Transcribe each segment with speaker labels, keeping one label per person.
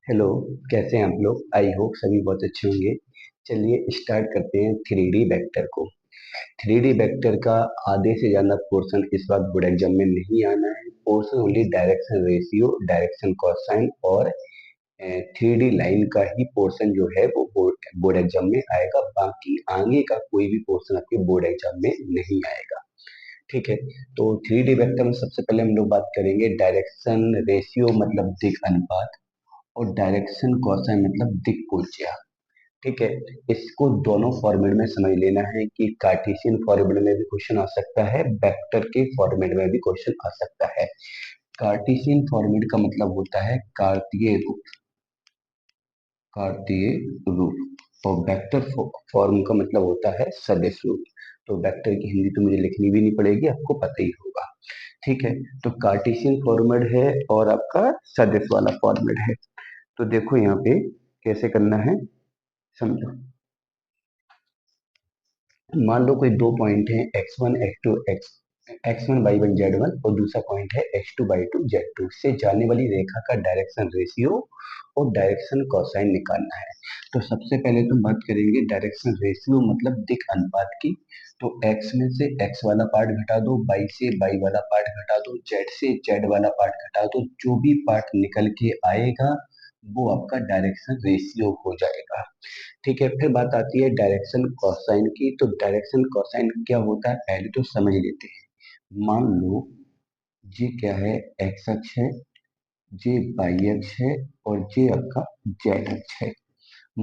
Speaker 1: Hello. कैसे हैं आप लोग? आई होप सभी बहुत अच्छे होंगे। चलिए स्टार्ट करते हैं थ्री डी वेक्टर को। थ्री डी वेक्टर का आधे से ज़्यादा पोर्शन इस बार बोर्ड एग्जाम में नहीं आना है। Portion only direction ratio, direction cosine और थ्री डी लाइन का ही पोर्शन जो है वो बोर्ड एग्जाम में आएगा। बाकी आगे का कोई भी पोर्शन आपके बोर्ड एग्जाम में नहीं आएगा। ठीक है। तो थ्री डी वेक्टर में सबसे पहले हम लोग बात करेंगे डायरेक्शन रेशियो मतलब दिक् अनुपात, और डायरेक्शन कोसाइन मतलब दिक्। ठीक है। इसको दोनों फॉर्मेट में समझ लेना है कि कार्टेशियन फॉर्मेट में भी क्वेश्चन आ सकता है, वेक्टर के फॉर्मेट में भी क्वेश्चन आ सकता है। कार्टेशियन फॉर्मेट का मतलब होता है कार्तीय रूप, कार्तीय रूप, और वेक्टर फॉर्म का मतलब होता है सदिश रूप। तो वेक्टर की हिंदी तो मुझे लिखनी भी नहीं पड़ेगी, आपको पता ही होगा। ठीक है। तो कार्टेशियन फॉर्मेट है और आपका सदिश वाला फॉर्मेट है। तो देखो यहाँ पे कैसे करना है, समझो। मान लो कोई दो पॉइंट है x1 x2 x1 y1 z1, और दूसरा पॉइंट है x2 y2 z2 से जाने वाली रेखा का डायरेक्शन रेशियो और डायरेक्शन कोसाइन निकालना है। तो सबसे पहले तो बात करेंगे डायरेक्शन रेशियो मतलब दिक् अनुपात की। तो x में से x वाला पार्ट घटा दो, y से y वाला पार्ट घटा दो, z से z वाला पार्ट घटा दो, जो भी पार्ट निकल के आएगा वो आपका डायरेक्शन रेशियो हो जाएगा। ठीक है। फिर बात आती है डायरेक्शन कोसाइन की। तो डायरेक्शन कोसाइन क्या होता है पहले तो समझ लेते हैं। मान लो ये क्या है, एक्स अक्ष है, ये वाई अक्ष है, और ये आपका जेड अक्ष है।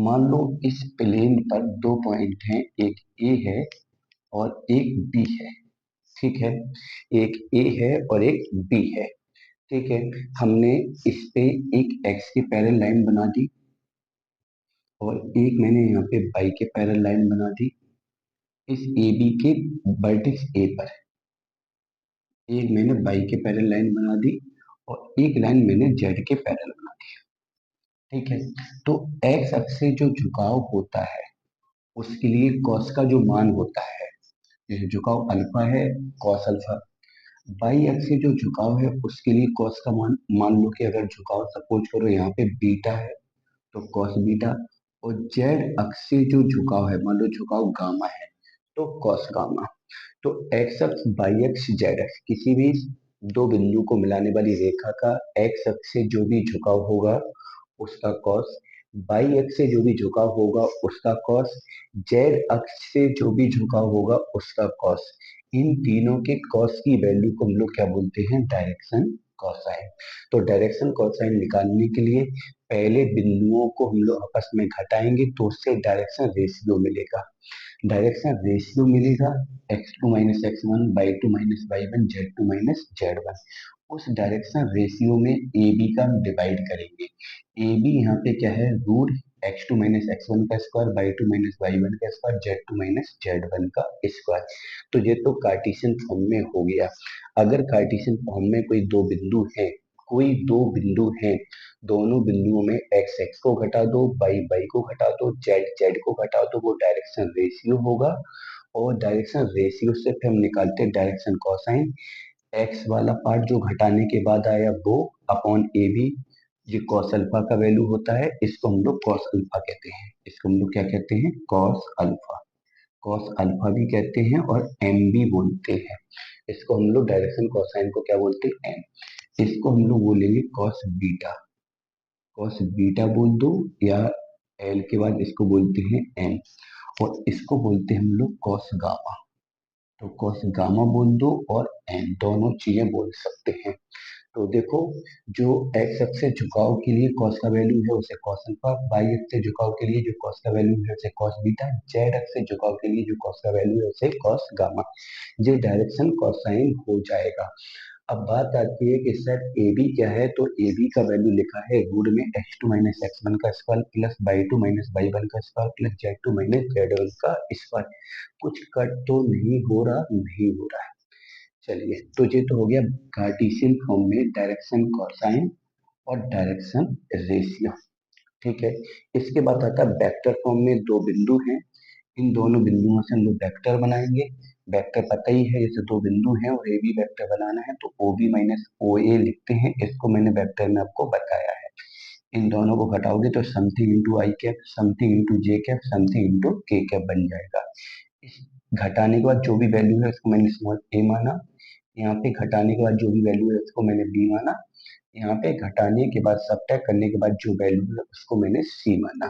Speaker 1: मान लो इस प्लेन पर दो पॉइंट हैं, एक ए है और एक बी है। ठीक है। एक ए है और एक बी है। ठीक है। हमने इस पे एक एक्स की पैरेलल लाइन बना दी, और एक मैंने यहाँ पे वाई के पैरेलल लाइन बना दी इस ए बी के वर्टेक्स ए पर। एक मैंने वाई के पैरेलल लाइन बना दी और एक लाइन मैंने जेड के पैरेलल बना दी। ठीक है। तो एक्स अक्ष से जो झुकाव होता है उसके लिए कॉस का जो मान होता है, जैसे झुकाव अल्फा है, कॉस अल्फा। वाई अक्ष से जो झुकाव है उसके लिए कॉस का मान, मान लो कि अगर झुकाव सपोज करो यहाँ पे बीटा है तो कॉस बीटा। और जेड अक्ष से जो झुकाव है, मान लो झुकाव गामा है तो कॉस गामा। तो एक्स अक्ष, वाई अक्ष, जेड अक्ष, किसी भी दो बिंदु को मिलाने वाली रेखा का एक्स अक्ष से जो भी झुकाव होगा उसका कॉस, वाई अक्ष से जो भी झुकाव होगा उसका कॉस, जेड अक्ष से जो भी झुकाव होगा उसका कॉस। इन तीनों के कॉस की वैल्यू को हम लोग क्या बोलते हैं, डायरेक्शन कोसाइन। तो डायरेक्शन कोसाइन निकालने के लिए पहले बिंदुओं को हम लोग आपस में घटाएंगे तो उससे डायरेक्शन रेशियो मिलेगा। डायरेक्शन रेशियो मिलेगा x2 minus x1, y2 minus y1, z2 minus z1। उस डायरेक्शन रेशियो में ए बी का हम डिवाइड करेंगे। ए बी यहाँ पे क्या है, रूट x2 माइनस x1 का स्क्वायर, y2 माइनस y1 का स्क्वायर, z2 माइनस z1 का स्क्वायर। तो ये तो कार्टेशियन फॉर्म में हो गया। अगर कार्टेशियन फॉर्म में कोई दो बिंदु हैं, दोनों बिंदुओं में एक्स एक्स को घटा दो, वाई वाई को घटा दो, जेड जेड को घटा दो, वो डायरेक्शन रेशियो होगा। और डायरेक्शन रेशियो से फिर हम निकालते हैं डायरेक्शन कोसाइन। एक्स वाला पार्ट जो घटाने के बाद आया वो अपॉन ए बी, ये कॉस अल्फा का वैल्यू होता है, इसको हम लोग कॉस अल्फा कहते हैं। इसको हम लोग क्या कहते हैं, कॉस अल्फा। कॉस अल्फा भी कहते हैं और एम भी बोलते हैं। इसको हम लोग डायरेक्शन कोसाइन को क्या बोलते हैं, एम। इसको हम लोग बोलेंगे कॉस बीटा। कॉस बीटा बोल दो, या एल के बाद इसको बोलते हैं एन। और इसको बोलते हैं हम लोग कॉस गामा। तो कॉस गामा बोल दो और एन, दोनों चीजें बोल सकते हैं। तो देखो, जो एक्स अक्ष से झुकाव के लिए कॉस का वैल्यू है उसे कॉस अल्फा, वाई अक्ष से झुकाव के लिए जो कॉस का वैल्यू है उसे कॉस बीटा, जेड अक्ष से झुकाव के लिए जो कॉस का वैल्यू है उसे कॉस गामा। ये डायरेक्शन कोसाइन हो जाएगा। अब बात आती है कि सर ए बी क्या है, तो ए बी का वैल्यू लिखा है रूट में x2 माइनस x1 का square plus y2 minus y1 का square plus z2 minus z1 का स्क्वायर। कुछ कट तो नहीं हो रहा, नहीं हो रहा है। चलिए, तो ये तो हो गया कार्टेशियन फॉर्म में डायरेक्शन कोसाइन और डायरेक्शन रेशियो। ठीक है। इसके बाद आता है वेक्टर फॉर्म में, दो बिंदु हैं, इन दोनों बिंदुओं से हम लोग वेक्टर बनाएंगे। वेक्टर पता ही है, जैसे दो बिंदु हैं और ए बी वेक्टर बनाना है तो ओ बी माइनस ओ ए लिखते हैं, इसको मैंने वेक्टर में आपको बताया है। इन दोनों को घटाओगे तो समथिंग इंटू आई कैप, समथिंग इंटू जे कैप, समथिंग इंटू के कैप बन जाएगा। इस घटाने के बाद जो भी वैल्यू है उसको मैंने स्मॉल ए माना, यहाँ पे घटाने के बाद जो भी वैल्यू है उसको मैंने बी माना, यहाँ पे घटाने के बाद सब्ट्रैक्ट करने के बाद जो वैल्यू है उसको मैंने सी माना।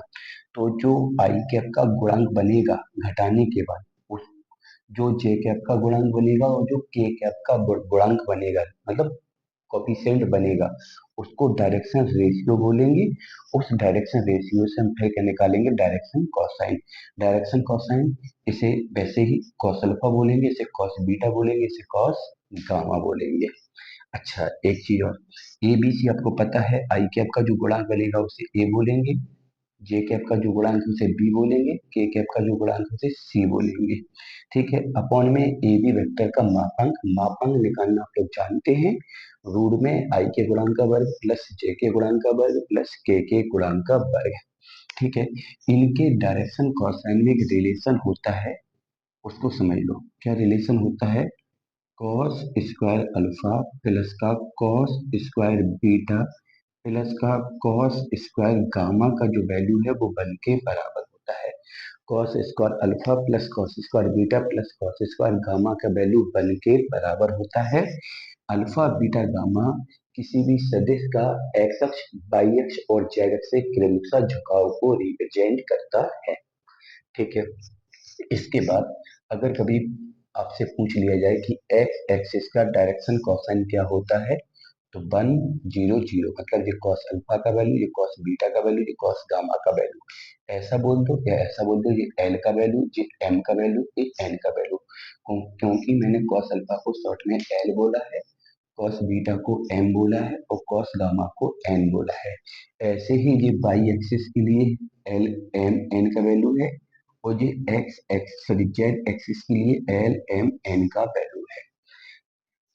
Speaker 1: तो जो आई कैप का गुणांक बनेगा घटाने के बाद, उस जो जे कैप का गुणांक बनेगा और जो के कैप का गुणांक बनेगा, मतलब कोफिशिएंट बनेगा, उसको डायरेक्शन रेशियो बोलेंगे। उस डायरेक्शन रेशियो से हम फिर क्या निकालेंगे, डायरेक्शन कोसाइन। डायरेक्शन कोसाइन इसे वैसे ही कॉस अल्फा बोलेंगे, इसे कॉस बीटा बोलेंगे, इसे कॉस गामा बोलेंगे। अच्छा, एक चीज और, ए बी सी आपको पता है, आई कैप का जो गुणांक बनेगा उसे ए बोलेंगे, जे कैप का जो गुणांक है उसे बी बोलेंगे, के कैप का जो गुणांक है उसे सी बोलेंगे। ठीक है, अपॉन में ए बी वेक्टर का मापांक, मापांक निकालना आप लोग जानते हैं, रूट में आई के गुणांक का वर्ग प्लस जे के गुणांक का वर्ग प्लस के गुणांक का वर्ग। ठीक है, इनके डायरेक्शन कोसाइन में एक रिलेशन होता है, उसको समझ लो। क्या रिलेशन होता है, कॉस स्क्वायर अल्फा प्लस का कॉस स्क्वायर बीटा प्लस का कॉस स्क्वायर गामा का जो वैल्यू है वो बन के बराबर होता है। Cos square alpha plus cos square beta plus cos square gamma का वैल्यू बन के बराबर होता है। अल्फा बीटा गामा किसी भी सदिश का एक्स अक्ष, वाई अक्ष और जेड अक्ष से क्रमशः झुकाव को रिप्रेजेंट करता है। ठीक है, इसके बाद अगर कभी आपसे पूछ लिया जाए कि एक्स एक्सिस का डायरेक्शन कोसाइन क्या होता है, तो 1 0 0, मतलब ये कॉस अल्फा का वैल्यू, ये कॉस बीटा का वैल्यू, ये कॉस गामा का वैल्यू, ऐसा बोल दो या ऐसा बोल दो, ये एल का वैल्यू, ये एम का वैल्यू, ये एन का वैल्यू। क्योंकि मैंने कॉस अल्फा को शॉर्ट में एल बोला है, कॉस बीटा को एम बोला है और कॉस गामा को एन बोला है। ऐसे ही ये बाई एक्सिस के लिए एल एम एन का वैल्यू है, और ये X X sorry Z axis के लिए एल एम एन का वैल्यू है।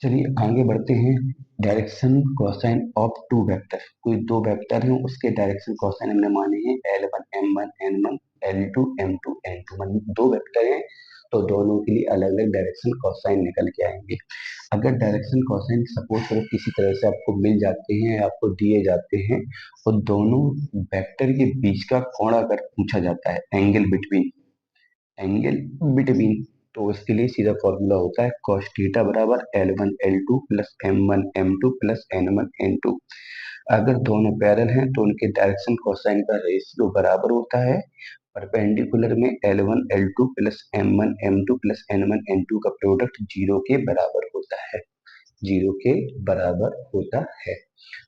Speaker 1: चलिए आगे बढ़ते हैं। Direction cosine of two vector, कोई दो वेक्टर हैं उसके डायरेक्शन कोसाइन हमने माने हैं L1 M1 N1 L2 M2 N2, मतलब दो वेक्टर हैं तो दोनों के लिए अलग अलग डायरेक्शन कोसाइन निकल के आएंगे। अगर डायरेक्शन कोसाइन सपोज करो किसी तरह से आपको मिल जाते हैं, आपको दिए जाते हैं, और दोनों वेक्टर के बीच का कोण अगर पूछा जाता है, एंगल बिटवीन, एंगल बिटवीन, तो इसके लिए सीधा फॉर्मूला होता है cos थीटा बराबर L1 L2 plus M1 M2 plus N1 N2। अगर दोनों पैरेलल हैं तो उनके डायरेक्शन कोसाइन का रेशियो बराबर होता है परपेंडिकुलर में L1 L2 plus M1 M2 plus N1 N2 का प्रोडक्ट जीरो के बराबर होता है, जीरो के बराबर होता है।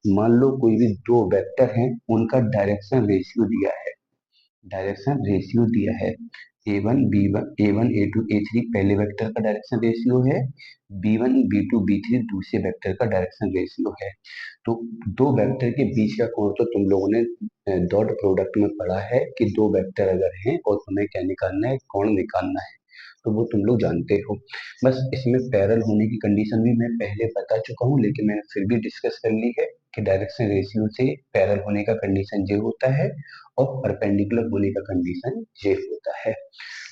Speaker 1: मान लो कोई भी दो वेक्टर हैं, उनका डायरेक्शन रेशियो दिया है, डायरेक्शन रेशियो दिया है, A1 B1 A1 A2 A3 पहले वेक्टर का डायरेक्शन रेशियो है, B1 B2 B3 दूसरे वेक्टर का डायरेक्शन रेशियो है। तो दो वेक्टर के बीच का कोण तो तुम लोगों ने डॉट प्रोडक्ट में पढ़ा है कि दो वेक्टर अगर हैं और तुम्हें क्या निकालना है, कोण निकालना है, तो वो तुम लोग जानते हो। बस इसमें पैरेलल होने की कंडीशन भी मैं पहले बता चुका हूँ, लेकिन मैंने फिर भी डिस्कस कर ली है कि डायरेक्शन रेशियो से पैरेलल होने का कंडीशन ये होता है और परपेंडिकुलर होने का कंडीशन ये होता है।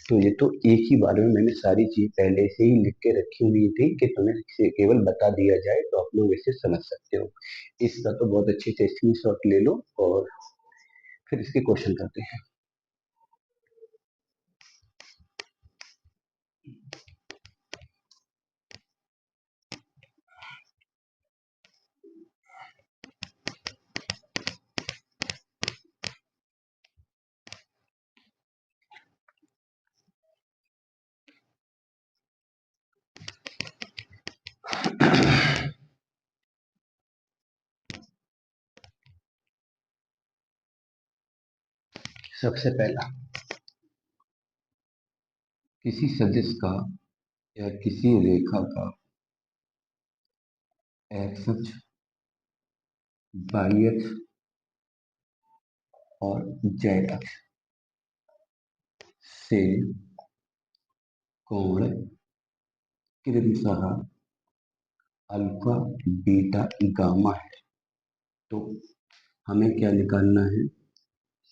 Speaker 1: तो ये तो एक ही बार में मैंने सारी चीज पहले से ही लिख के रखी हुई थी कि तुम्हें इसे केवल बता दिया जाए तो आप लोग इसे समझ सकते हो। इसका तो बहुत अच्छे से स्क्रीनशॉट ले लो और फिर इसके क्वेश्चन करते हैं। सबसे पहला, किसी सदिश का या किसी रेखा का एक्स अक्ष, वाई अक्ष और जेड अक्ष से कोण क्रमशः अल्फा बीटा गामा है, तो हमें क्या निकालना है,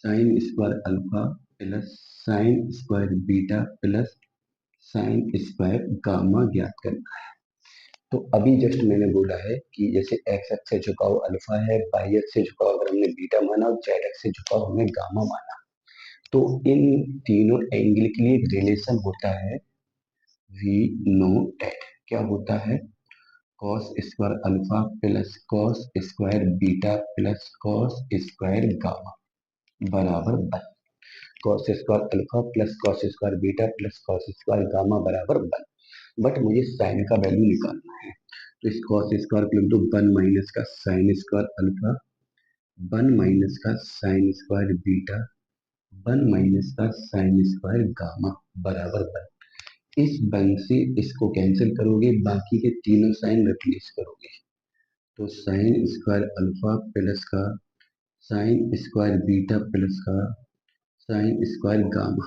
Speaker 1: sine square alpha plus sine square beta plus sine square gamma ज्ञात करना है। तो अभी जस्ट मैंने बोला है कि जैसे एक्स एक्स से झुकाव अल्फा है, वाई एक्स से झुकाव अगर हमने बीटा माना और जेड एक्स से झुकाव हमने गामा माना। तो इन तीनों एंगल के लिए एक रिलेशन होता है, वी नो डेट। क्या होता है? Cos square alpha plus cos square beta plus cos square gamma बराबर 1। Cos square alpha plus cos square beta plus cos square gamma बराबर 1। बट मुझे साइन का वैल्यू निकालना है, तो इस कॉस स्क्वायर को लिख दो 1 माइनस का साइन स्क्वायर अल्फा, 1 माइनस का साइन स्क्वायर बीटा, 1 माइनस का साइन स्क्वायर गामा बराबर 1। इस 1 से इसको कैंसिल करोगे, बाकी के तीनों साइन रिप्लेस करोगे, तो साइन स्क्वायर अल्फा प्लस का साइन स्क्वायर बीटा प्लस का साइन स्क्वायर गामा,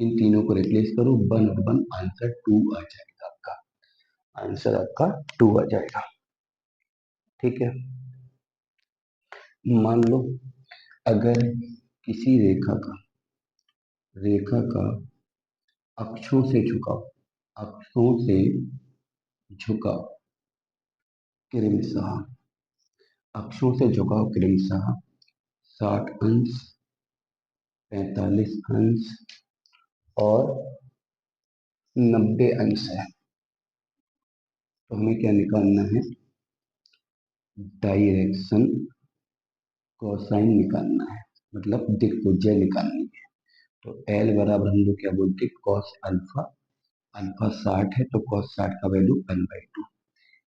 Speaker 1: इन तीनों को रिप्लेस करो, 1 और 1 आंसर 2 आ जाएगा आपका। आंसर आपका 2 आ जाएगा। ठीक है। मान लो अगर किसी रेखा का अक्षों से झुकाव, अक्षों से झुकाव क्रमशः, अक्षों से झुकाव क्रमशः 60 अंश, 45 अंश और 90 अंश है, तो हमें क्या निकालना है? डायरेक्शन कोसाइन निकालना है, मतलब दिक्भुजय निकालनी है। तो एल बराबर हम लोग क्या बोलते हैं? कॉस अल्फा, अल्फा 60 है तो कॉस 60 का वैल्यू 1/2।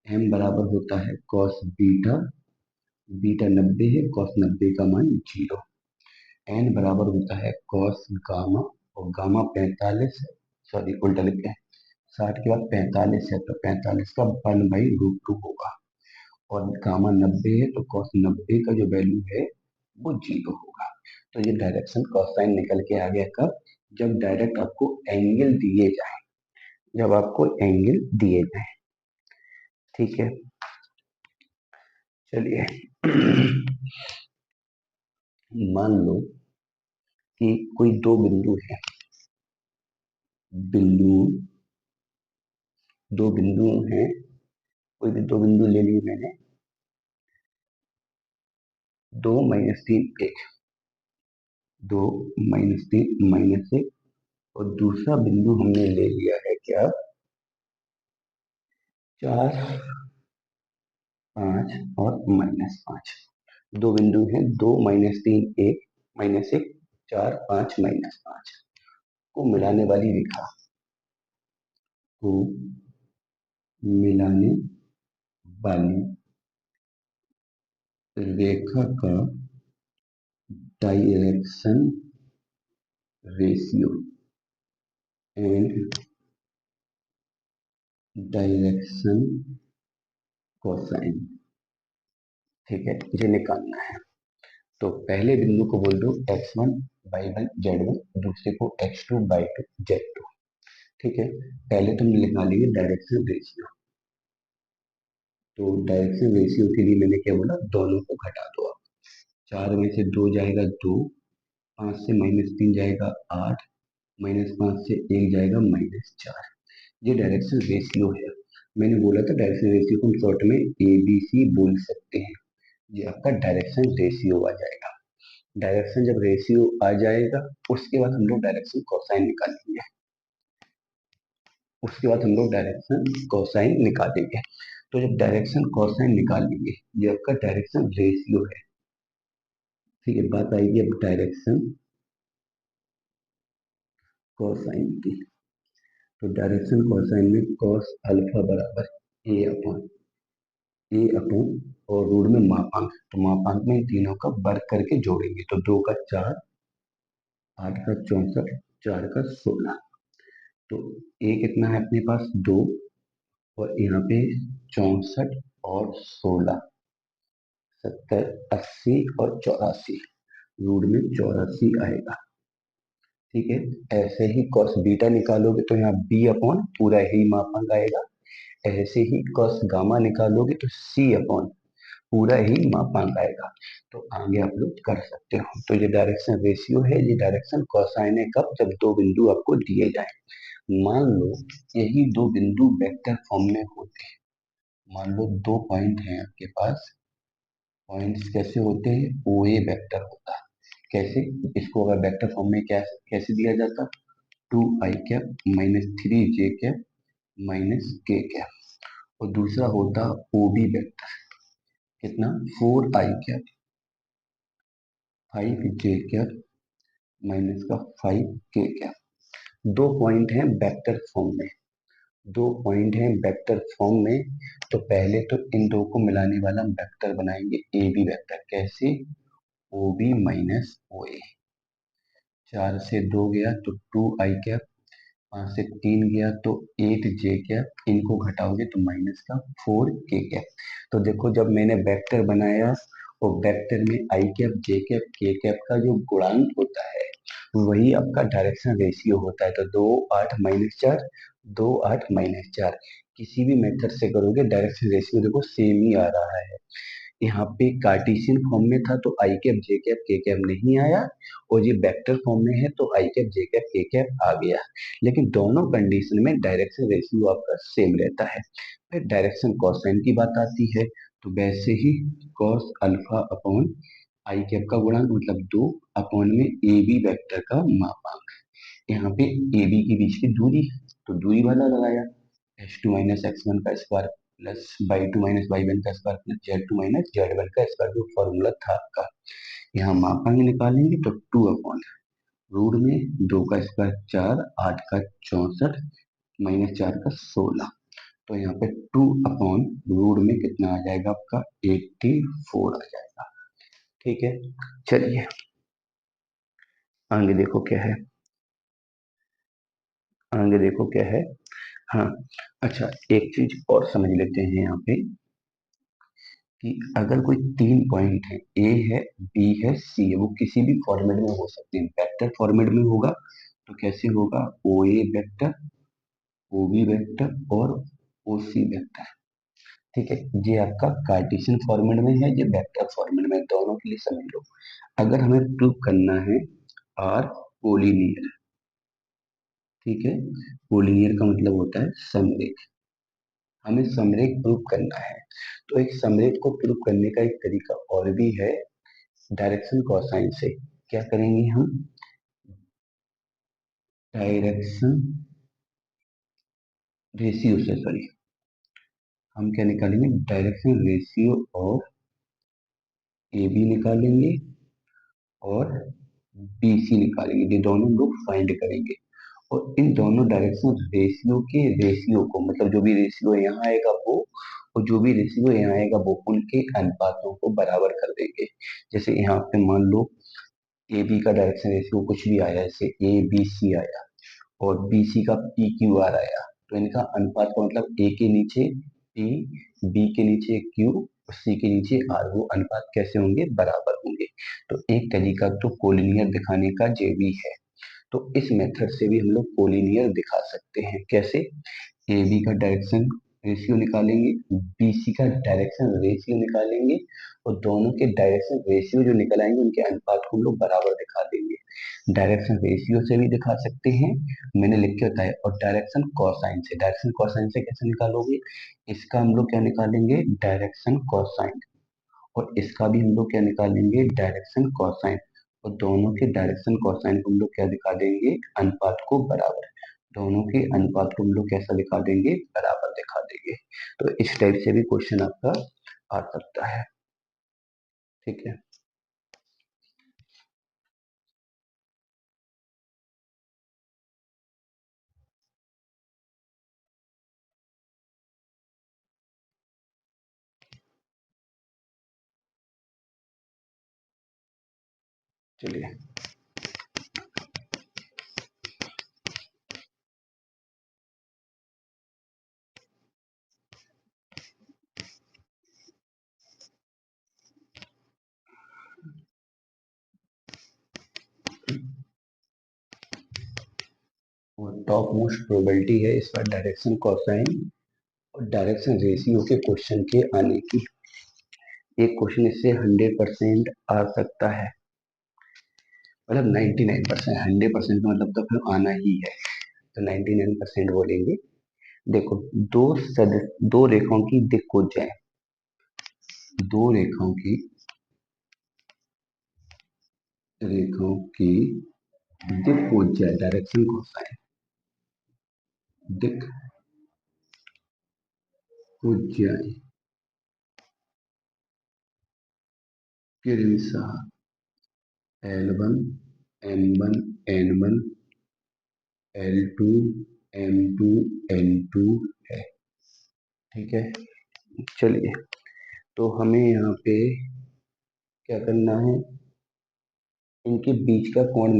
Speaker 1: एम बराबर होता है कॉस बीटा, बीटा 90 है, कॉस 90 का मान 0। एन बराबर होता है कॉस गामा, और गामा 45 है, सॉरी उल्टा लिख गए, 60 के बाद 45 है तो 45 का 1/√2 होगा, और गामा 90 है तो कॉस 90 का जो वैल्यू है वो 0 होगा। तो ये डायरेक्शन कोसाइन निकल के आ गया कब? जब डायरेक्ट आपको एंगल दिए जाए, जब आपको एंगल दिए जाए। ठीक है, चलिए मान लो कि कोई दो बिंदु है, बिंदु दो बिंदु हैं, कोई भी दो बिंदु ले लिए मैंने, 2 - 3 1, 2 - 3 -1, और दूसरा बिंदु हमने ले लिया है क्या? 4 5 और -5। दो बिंदु हैं, 2 - 3 1 -1, 4 5 -5 को मिलाने वाली रेखा, को मिलाने वाली रेखा का direction ratio and direction cosine. ठीक है, ये निकालना है। तो पहले बिंदु को बोल दो x1 y1 z1, दूसरे को x2 y2 z2। ठीक है, पहले तुम निकाल लिए डायरेक्शन रेशियो, तो डायरेक्शन रेशियो के लिए मैंने क्या बोला? दोनों को घटा दो आप। 4 में से 2 जाएगा 2, 5 से -3 जाएगा 8, -5 से 1 जाएगा -4। ये डायरेक्शन रेशियो है। मैंने बोला था डायरेक्शन रेशियो को हम शॉर्ट में ABC बोल सकते हैं। ये आपका डायरेक्शन रेशियो आ जाएगा। डायरेक्शन जब रेशियो आ जाएगा, उसके बाद हम लोग डायरेक्शन कोसाइन निकालेंगे, उसके बाद हम लोग डायरेक्शन कोसाइन निकालेंगे। तो जब डायरेक्शन कोसाइन निकालेंगे, ये आपका डायरेक्शन रेशियो है। ठीक है, बात आएगी अब डायरेक्शन कोसाइन की। तो डायरेक्शन कोसाइन में कॉस अल्फा बराबर ए अपॉन और रूट में मापांक, तो मापांक में इन तीनों का वर्ग करके जोड़ेंगे, तो 2 का 4, 8 का 64, 4 का 16। तो ए कितना है अपने पास? 2, और यहाँ पे 64 और 16, 70 80 और 84, रूट में 84 आएगा। ठीक है, ऐसे ही cos बीटा निकालोगे तो यहाँ b अपॉन पूरा ही मापांक आएगा। ऐसे ही cos गामा निकालोगे तो c अपॉन पूरा ही मापांक आएगा। तो आगे आप लोग कर सकते हो। तो ये डायरेक्शन रेशियो है, ये डायरेक्शन कोसाइन है कब? जब दो बिंदु आपको दिए जाए। मान लो यही दो बिंदु वेक्टर फॉर्म में होते हैं। मान लो दो पॉइंट हैं आपके पास पॉइंट्स कैसे होते हैं, ओ ए वेक्टर होता है। कैसे, इसको अगर वेक्टर फॉर्म में क्या कैसे दिया जाता, two I cap minus three J cap minus K cap. और दूसरा होता ओ बी वेक्टर, कितना, four I cap five J cap minus का फाइव के कैप। दो पॉइंट हैं वेक्टर फॉर्म में, दो पॉइंट हैं वेक्टर फॉर्म में। तो पहले तो इन दो को मिलाने वाला हम वेक्टर बनाएंगे ए बी वेक्टर। कैसे, ओ बी माइनस ओ ए। चार से दो गया तो टू आई कैप, पांच से तीन गया तो एट जे कैप, इनको घटाओगे तो माइनस का फोर के कैप। तो देखो जब मैंने वेक्टर बनाया और वेक्टर में आई कैप जे कैप के कैप का जो गुणांक होता है वही आपका डायरेक्शन रेशियो होता है। तो दो आठ माइनस चार, दो आठ माइनस चार, किसी भी मेथड से करोगे डायरेक्शन रेशियो देखो सेम ही आ रहा है। यहाँ पे कार्टेशियन फॉर्म में था तो आई कैप जे कैप के कैप नहीं आया, और ये वेक्टर फॉर्म में है तो आई कैप जे कैप के कैप आ गया। लेकिन दोनों कंडीशन में डायरेक्शन रेशियो आपका सेम रहता है। फिर डायरेक्शन कोसाइन की बात आती है, तो वैसे ही cos alpha upon I cap का गुणांक मतलब दो अपॉन में ए बी वेक्टर का मापांक। यहाँ पे ए बी के बीच की दूरी है तो दूरी वाला लगाया, H two minus X one का square plus Y two minus Y one का square plus Z two minus Z one का स्क्वायर, जो फॉर्मूला था आपका। यहाँ मापांक निकालेंगे तो टू अपॉन रूट में दो का स्क्वायर चार, आठ का चौसठ माइनस चार का सोलह। तो यहाँ पे टू अपॉन रूट में कितना आ जाएगा आपका, 84 आ जाएगा। ठीक है, चलिए आगे देखो क्या है, आगे देखो क्या है। हाँ, अच्छा एक चीज और समझ लेते हैं यहाँ पे कि अगर कोई तीन पॉइंट है, ए है बी है सी है, वो किसी भी फॉर्मेट में हो सकते हैं। वेक्टर फॉर्मेट में होगा तो कैसे होगा, ओ ए वेक्टर, ओ बी वेक्टर और ओ सी वेक्टर। ठीक है, ये आपका कार्टेशियन फॉर्मेट में है, ये वेक्टर फॉर्मेट में है, दोनों के लिए समझ लो। अगर हमें प्रूव करना है आर कोलिनियर, ठीक है, कोलिनियर का मतलब होता है समरेख, हमें समरेख प्रूव करना है। तो एक समरेख को प्रूव करने का एक तरीका और भी है, डायरेक्शन कोसाइन से। क्या करेंगे हम, डायरेक्शन रेशियो से, सॉरी, हम क्या निकालेंगे, direction ratio of A B निकालेंगे और बी सी निकालेंगे, ये दोनों हम लोग फाइंड करेंगे। और इन दोनों डायरेक्शन रेशियो के रेशियो को, मतलब जो भी रेशियो यहाँ आएगा वो, और जो भी रेशियो यहाँ आएगा वो, उनके अनुपातों को बराबर कर देंगे। जैसे यहाँ पे मान लो ए बी का डायरेक्शन रेशियो कुछ भी आया, जैसे ए बी सी आया और बी सी का पी क्यू आर आया, तो इनका अनुपात का मतलब ए के नीचे पी, बी के नीचे क्यू और सी के नीचे आर, वो अनुपात कैसे होंगे, बराबर होंगे। तो एक तरीका तो कोलिनियर दिखाने का ये भी है। तो इस मेथड से भी हम लोग कोलिनियर दिखा सकते हैं। कैसे, ए बी का डायरेक्शन रेशियो निकालेंगे, बी सी का डायरेक्शन रेशियो निकालेंगे, और दोनों के डायरेक्शन रेशियो जो निकल आएंगे उनके अनुपात को हम लोग बराबर दिखा देंगे। डायरेक्शन रेशियो से भी दिखा सकते हैं, मैंने लिख के बताया, और डायरेक्शन कोसाइन से, डायरेक्शन कोसाइन से कैसे निकालोगे, इसका हम लोग क्या निकालेंगे, डायरेक्शन कोसाइन, और इसका भी हम लोग क्या निकालेंगे, डायरेक्शन कोसाइन। और दोनों के डायरेक्शन कोसाइन को हम लोग क्या दिखा देंगे, अनुपात को बराबर। दोनों के अनुपात को हम लोग कैसा दिखा देंगे, बराबर दिखा देंगे। तो इस टाइप से भी क्वेश्चन आपका आ सकता है। ठीक है, चलिए। और टॉप मोस्ट प्रोबेबिलिटी है इस बार डायरेक्शन कोसाइन और डायरेक्शन रेशियो के क्वेश्चन के आने की। एक क्वेश्चन इससे 100% आ सकता है, मतलब 99%, 100% का मतलब तो फिर आना ही है, तो 99% बोलेंगे। देखो, दो रेखाओं की दिक् को जाए, दो रेखाओं की रेखाओं की दिक् डायरेक्शन कोसाइन, दिक् क्रमशः L1 M1 N1 L2 M2 N2 है। ठीक है, चलिए तो हमें यहाँ पे क्या करना है, इनके बीच का कोण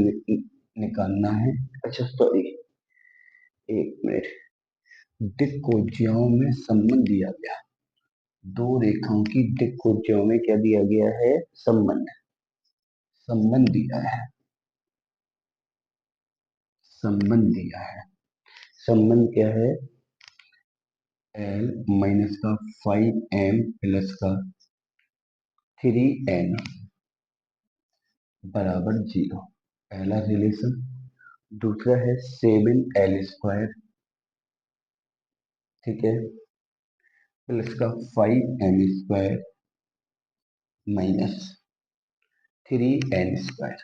Speaker 1: निकालना है। अच्छा सॉरी, एक मिनट। दिक्कोज्याओं में संबंध दिया गया, दो रेखाओं की दिक्कोज्याओं में क्या दिया गया है, संबंध, संबंध दिया है, संबंध दिया है। संबंध क्या है, L माइनस का 5M प्लस का 3N बराबर 0, पहला रिलेशन। दूसरा है 7L², ठीक है, प्लस का 5M² माइनस 3N²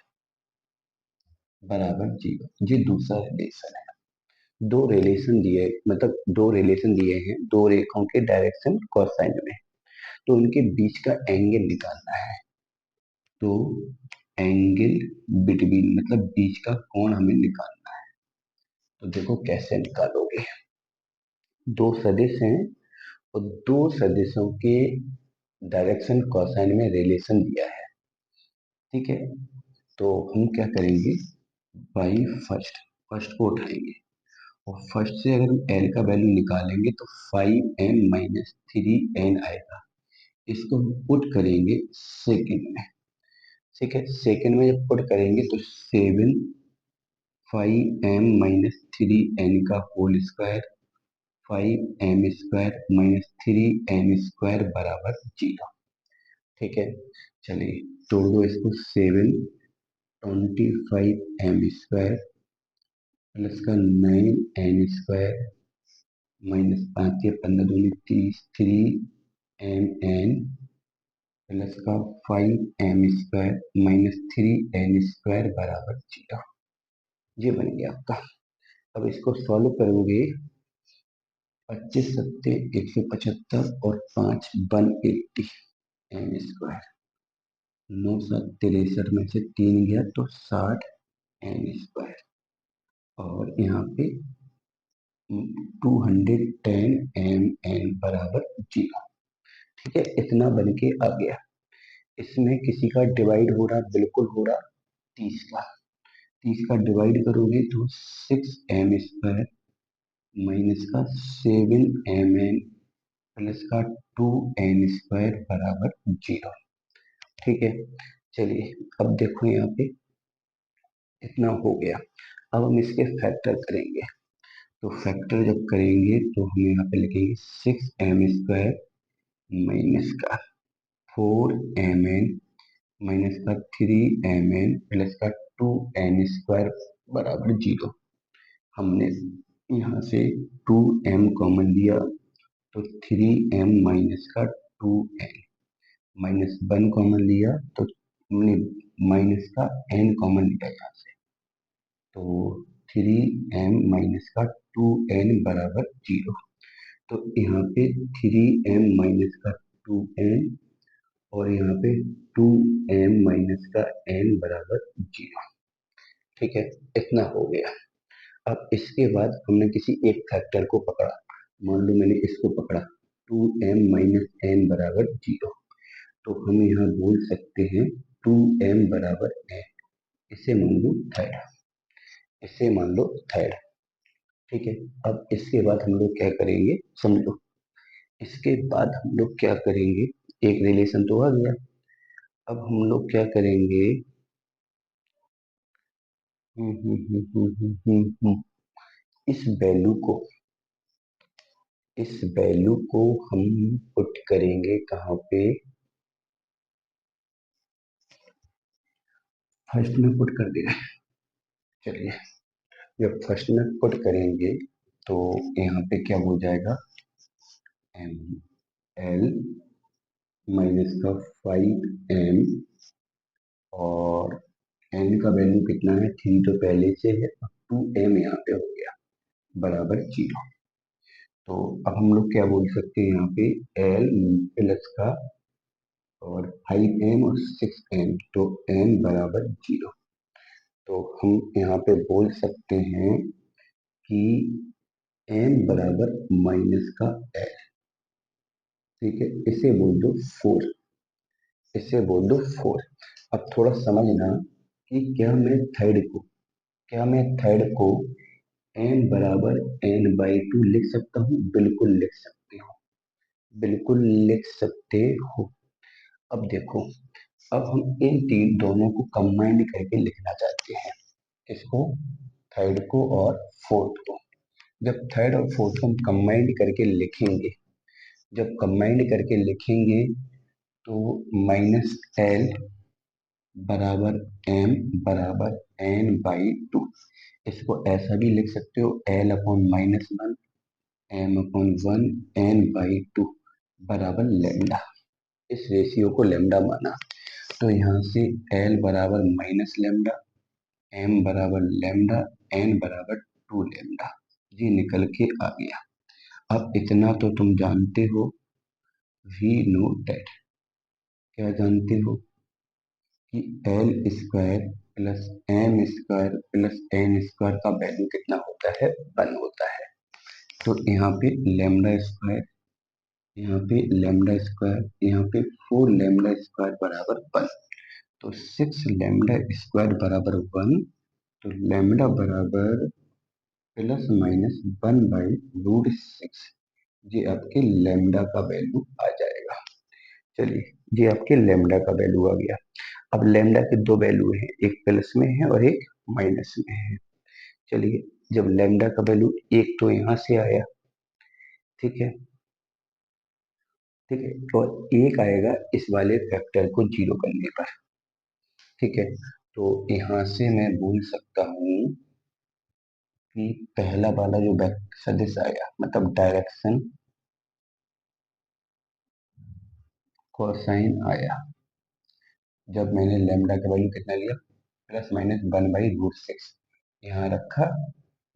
Speaker 1: बराबर 0। ये दूसरा रिलेशन है। दो रिलेशन दिए, मतलब दो रिलेशन दिए हैं दो रेखाओं के डायरेक्शन कोसाइन में, तो उनके बीच का एंगल निकालना है। तो एंगल बिटवीन मतलब बीच का कोण हमें निकालना है। तो देखो कैसे निकालोगे, दो सदिश हैं और दो सदिशों के डायरेक्शन कोसाइन में रिलेशन दिया है। ठीक है, तो हम क्या करेंगे, बाई फर्स्ट, फर्स्ट को उठाएंगे और फर्स्ट से अगर हम एल का वैल्यू निकालेंगे तो 5M माइनस 3N आएगा। इसको हम पुट करेंगे सेकेंड में। ठीक है, सेकेंड में जब पुट करेंगे तो 7 5M माइनस 3N का whole square 5M² minus 3N² बराबर 0। ठीक है, चलिए तोड़ दो इसको। 7 25M² प्लस का 9N² माइनस 5 या 15 दूनी 30 3MN प्लस का 5M² माइनस 3N² बराबर 0। ये बन गया आपका। अब इसको सॉल्व करोगे, 25 सत्ते 175 और 5 180M², 9 7 63 में से 3 गया तो 60N², और यहाँ पे 210MN बराबर 0। ठीक है, इतना बन के आ गया। इसमें किसी का डिवाइड हो रहा, बिल्कुल हो रहा, 30 का डिवाइड करोगे तो 6M² माइनस का 7MN प्लस का 2N² बराबर 0। ठीक है, चलिए अब देखो यहाँ पे इतना हो गया। अब हम इसके फैक्टर करेंगे, तो फैक्टर जब करेंगे तो हम यहाँ पे लिखेंगे 6M² माइनस का 4MN माइनस का 3MN प्लस का 2N² बराबर 0। हमने यहाँ से 2M कॉमन लिया तो 3M माइनस का 2N, माइनस 1 कॉमन लिया तो हमने माइनस का N कॉमन लिया यहाँ से, तो 3M माइनस का 2N बराबर 0। तो यहाँ पे 3M माइनस का 2N और यहाँ पे 2M माइनस का N बराबर 0। ठीक है, इतना हो गया। अब इसके बाद हमने किसी एक फैक्टर को पकड़ा, मान लो मैंने इसको पकड़ा 2M माइनस N बराबर 0, तो हम यहाँ बोल सकते हैं 2M बराबर N, इसे मान लो थर्ड, इसे मान लो थर्ड। ठीक है, अब इसके बाद हम लोग क्या करेंगे समझो, इसके बाद हम लोग क्या करेंगे, एक रिलेशन तो आ गया। अब हम लोग क्या करेंगे, इस वैल्यू को, इस वैल्यू को हम पुट करेंगे कहाँ पे, फर्स्ट में पुट कर दिया। चलिए जब फर्स्ट में पुट करेंगे तो यहाँ पे क्या हो जाएगा, एम एल माइनस का 5M और एन का वैल्यू कितना है, 3 तो पहले से है, 2m यहाँ पे हो गया बराबर 0। तो अब हम लोग क्या बोल सकते हैं, यहाँ पे एल प्लस का और 5m और 6m, तो m बराबर 0। तो हम यहाँ पे बोल सकते हैं कि m बराबर माइनस का l। ठीक है, इसे बोल दो 4, इसे बोल दो 4। अब थोड़ा समझना कि क्या मैं थर्ड को m बराबर n/2 लिख सकता हूँ, बिल्कुल लिख सकते हो, बिल्कुल लिख सकते हो। अब देखो, अब हम इन तीन दोनों को कंबाइंड करके लिखना चाहते हैं, इसको, थर्ड को और फोर्थ को। जब थर्ड और फोर्थ को हम कंबाइंड करके लिखेंगे, जब कंबाइंड करके लिखेंगे तो माइनस एल बराबर m बराबर n/2। इसको ऐसा भी लिख सकते हो, l/-1 m/1 n/2 बराबर लेमडा। इस रेशियो को लेमडा माना, तो यहाँ से l बराबर माइनस लेमडा, m बराबर लेमडा, n बराबर 2 लेमडा, ये निकल के आ गया। अब इतना तो तुम जानते हो, वी नो दैट, क्या जानते हो कि L square plus M square plus N square का वैल्यू कितना होता है, 1 होता है। तो यहाँ पे लेमडा स्क्वायर, यहाँ पे लेमडा स्क्वायर, यहाँ पे 4 लेमडा स्क्वायर बराबर 1। तो 6 लेमडा स्क्वायर बराबर 1, तो लेमडा बराबर प्लस माइनस 1/√6, ये आपके लेमडा का वैल्यू आ जाएगा। चलिए, ये आपके लेमडा का वैल्यू आ गया। अब लेमडा के दो वैल्यू हैं, एक प्लस में है और एक माइनस में है। चलिए, जब लेमडा का वैल्यू एक तो यहाँ से आया, ठीक है, ठीक है, और एक आएगा इस वाले फैक्टर को जीरो करने पर। ठीक है, तो यहाँ से मैं बोल सकता हूँ कि पहला वाला जो सदिश आया, मतलब डायरेक्शन कोसाइन आया, जब मैंने लेमडा का वैल्यू कितना लिया, प्लस माइनस 1/√6 यहाँ रखा,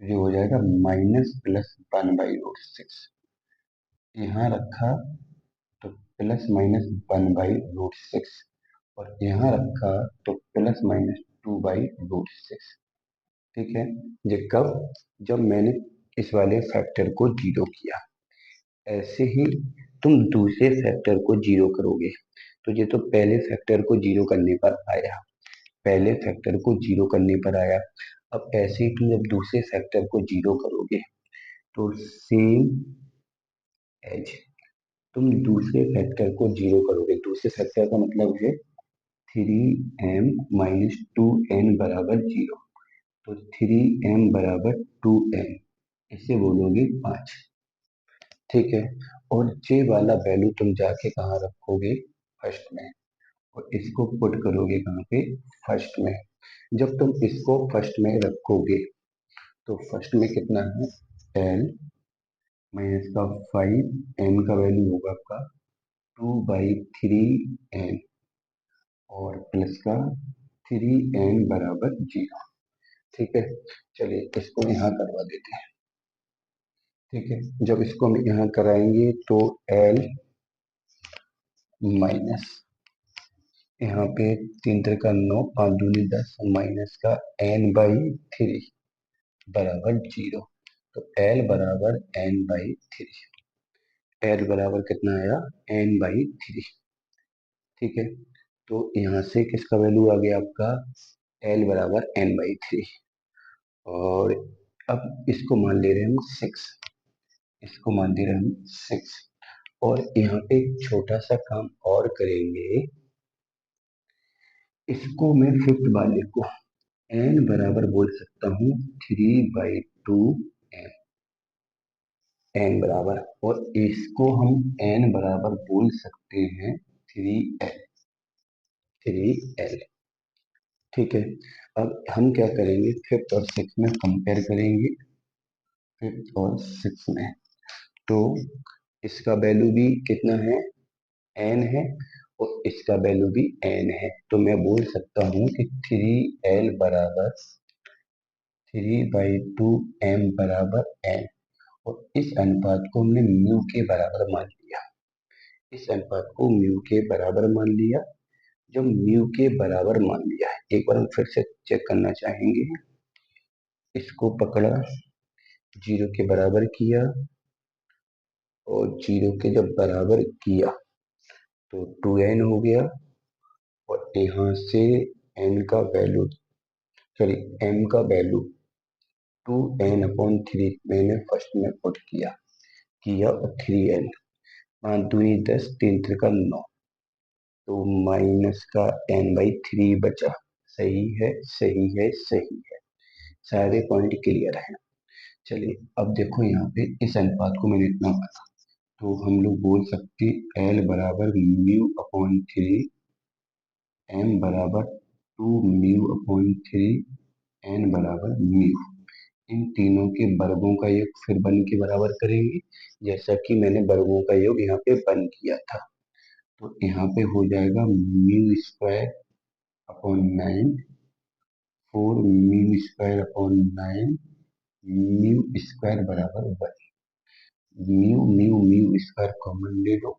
Speaker 1: ये हो जाएगा माइनस प्लस 1/√6 यहाँ रखा, तो प्लस माइनस 1/√6, और यहाँ रखा तो प्लस माइनस 2/√6। ठीक है, ये कब, जब मैंने इस वाले फैक्टर को जीरो किया। ऐसे ही तुम दूसरे फैक्टर को जीरो करोगे, तो ये तो पहले फैक्टर को जीरो करने पर आया, पहले फैक्टर को जीरो करने पर आया। अब ऐसे ही तुम जब दूसरे फैक्टर को जीरो करोगे, तो सेम एज तुम दूसरे फैक्टर को जीरो करोगे, दूसरे फैक्टर का मतलब है 3m-2n बराबर 0, तो 3m बराबर 2n, इसे बोलोगे 5। ठीक है, और जे वाला वैल्यू तुम जाके कहाँ रखोगे, फर्स्ट में, और इसको पुट करोगे कहाँ पे, फर्स्ट में। जब तुम इसको फर्स्ट में रखोगे, तो फर्स्ट में कितना है, एल माइनस का 5, एन का वैल्यू होगा आपका 2/3n, और प्लस का 3n बराबर 0। ठीक है, चलिए इसको यहाँ करवा देते हैं। ठीक है, जब इसको हम यहाँ कराएंगे तो एल माइनस, यहाँ पे 3 × 9 5 दूनी 10 माइनस का n/3 बराबर 0। तो एल बराबर n/3, एल बराबर कितना आया, n/3। ठीक है, तो यहाँ से किसका वैल्यू आ गया आपका, एल बराबर n/3। और अब इसको मान ले रहे हैं हम 6, इसको मान दे रहे हैं हम 6। और यहाँ पे एक छोटा सा काम और करेंगे, इसको मैं फिफ्थ वाले को एन बराबर बोल सकता हूँ 3/2 एन बराबर, और इसको हम एन बराबर बोल सकते हैं 3l, 3l। ठीक है, अब हम क्या करेंगे, फिफ्थ और सिक्स में कंपेयर करेंगे, फिफ्थ और सिक्स में, तो इसका वैल्यू भी कितना है, एन है, और इसका वैल्यू भी n है, तो मैं बोल सकता हूँ कि 3l बराबर 3/2m बराबर n। और इस अनुपात को हमने म्यू के बराबर मान लिया। इस अनुपात को म्यू के बराबर मान लिया। जब म्यू के बराबर मान लिया है, एक बार हम फिर से चेक करना चाहेंगे। इसको पकड़ा, जीरो के बराबर किया, और जीरो के जब बराबर किया तो 2n हो गया। और यहाँ से n का वैल्यू, सॉरी m का वैल्यू 2n/3 मैंने फर्स्ट में पुट किया और 3n, 5 दूनी 10, 3 त्रिका 9, तो माइनस का n/3 बचा। सही है, सही है, सही है, सारे पॉइंट क्लियर है। चलिए अब देखो यहाँ पे इस अनुपात को मैंने इतना पता, तो हम लोग बोल सकते l बराबर μ/3, m बराबर 2μ/3, n बराबर म्यू। इन तीनों के वर्गों का योग फिर वन के बराबर करेंगे, जैसा कि मैंने वर्गों का योग यहाँ पे वन किया था। तो यहाँ पे हो जाएगा μ²/9, 4μ²/9, μ² बराबर 1। Mu mu mu square common ले लो,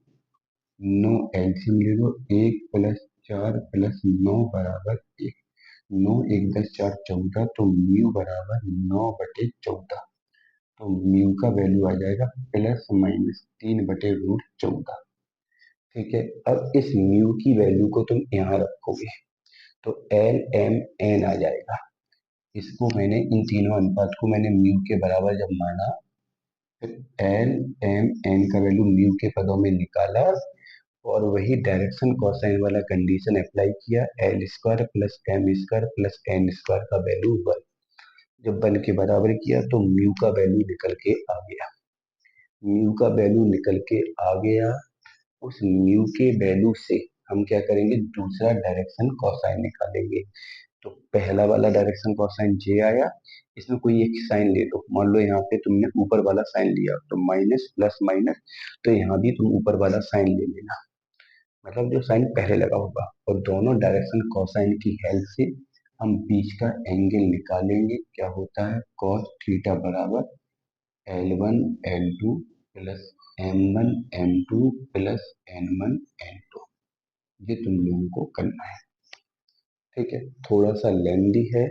Speaker 1: 9 एलसीएम ले लो, 1+4+9 बराबर 1। 9 1 10 4 14, तो म्यू बराबर 9/14। तो म्यू का वैल्यू आ जाएगा ±3/√14। ठीक है, अब इस म्यू की वैल्यू को तुम यहाँ रखोगे तो एल एम एन आ जाएगा। इसको मैंने, इन तीनों अनुपात को मैंने म्यू के बराबर जब माना, फिर एल एम एन का वैल्यू म्यू के पदों में निकाला, और वही डायरेक्शन कोसाइन वाला कंडीशन अप्लाई किया, l² plus m² plus n² का वैल्यू 1। जब 1 के बराबर किया तो म्यू का वैल्यू निकल के आ गया। म्यू का वैल्यू निकल के आ गया। उस म्यू के वैल्यू से हम क्या करेंगे, दूसरा डायरेक्शन कोसाइन निकालेंगे। तो पहला वाला डायरेक्शन कोसाइन जे आया, इसमें कोई एक साइन ले लो। मान लो यहाँ पे तुमने ऊपर वाला साइन लिया, तो माइनस प्लस माइनस, तो यहाँ भी तुम ऊपर वाला साइन ले लेना, मतलब जो साइन पहले लगा होगा। और दोनों डायरेक्शन कोसाइन की हेल्प से हम बीच का एंगल निकालेंगे। क्या होता है, cos थीटा बराबर L1 L2 plus M1 M2 plus N1 N2। ये तुम लोगों को करना है। ठीक है, थोड़ा सा लेंदी है,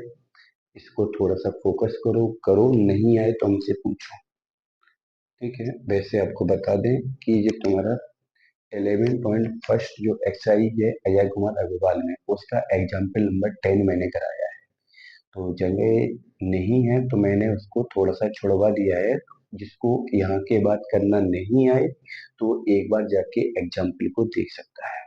Speaker 1: इसको थोड़ा सा फोकस करो, करो नहीं आए तो हमसे पूछो। ठीक है, वैसे आपको बता दें कि ये तुम्हारा 11.1 जो एक्सरसाइज है अजय कुमार अग्रवाल में, उसका एग्जाम्पल नंबर 10 मैंने कराया है। तो जगह नहीं है तो मैंने उसको थोड़ा सा छुड़वा दिया है। जिसको यहाँ के बाद करना नहीं आए तो एक बार जाके एग्जाम्पल को देख सकता है।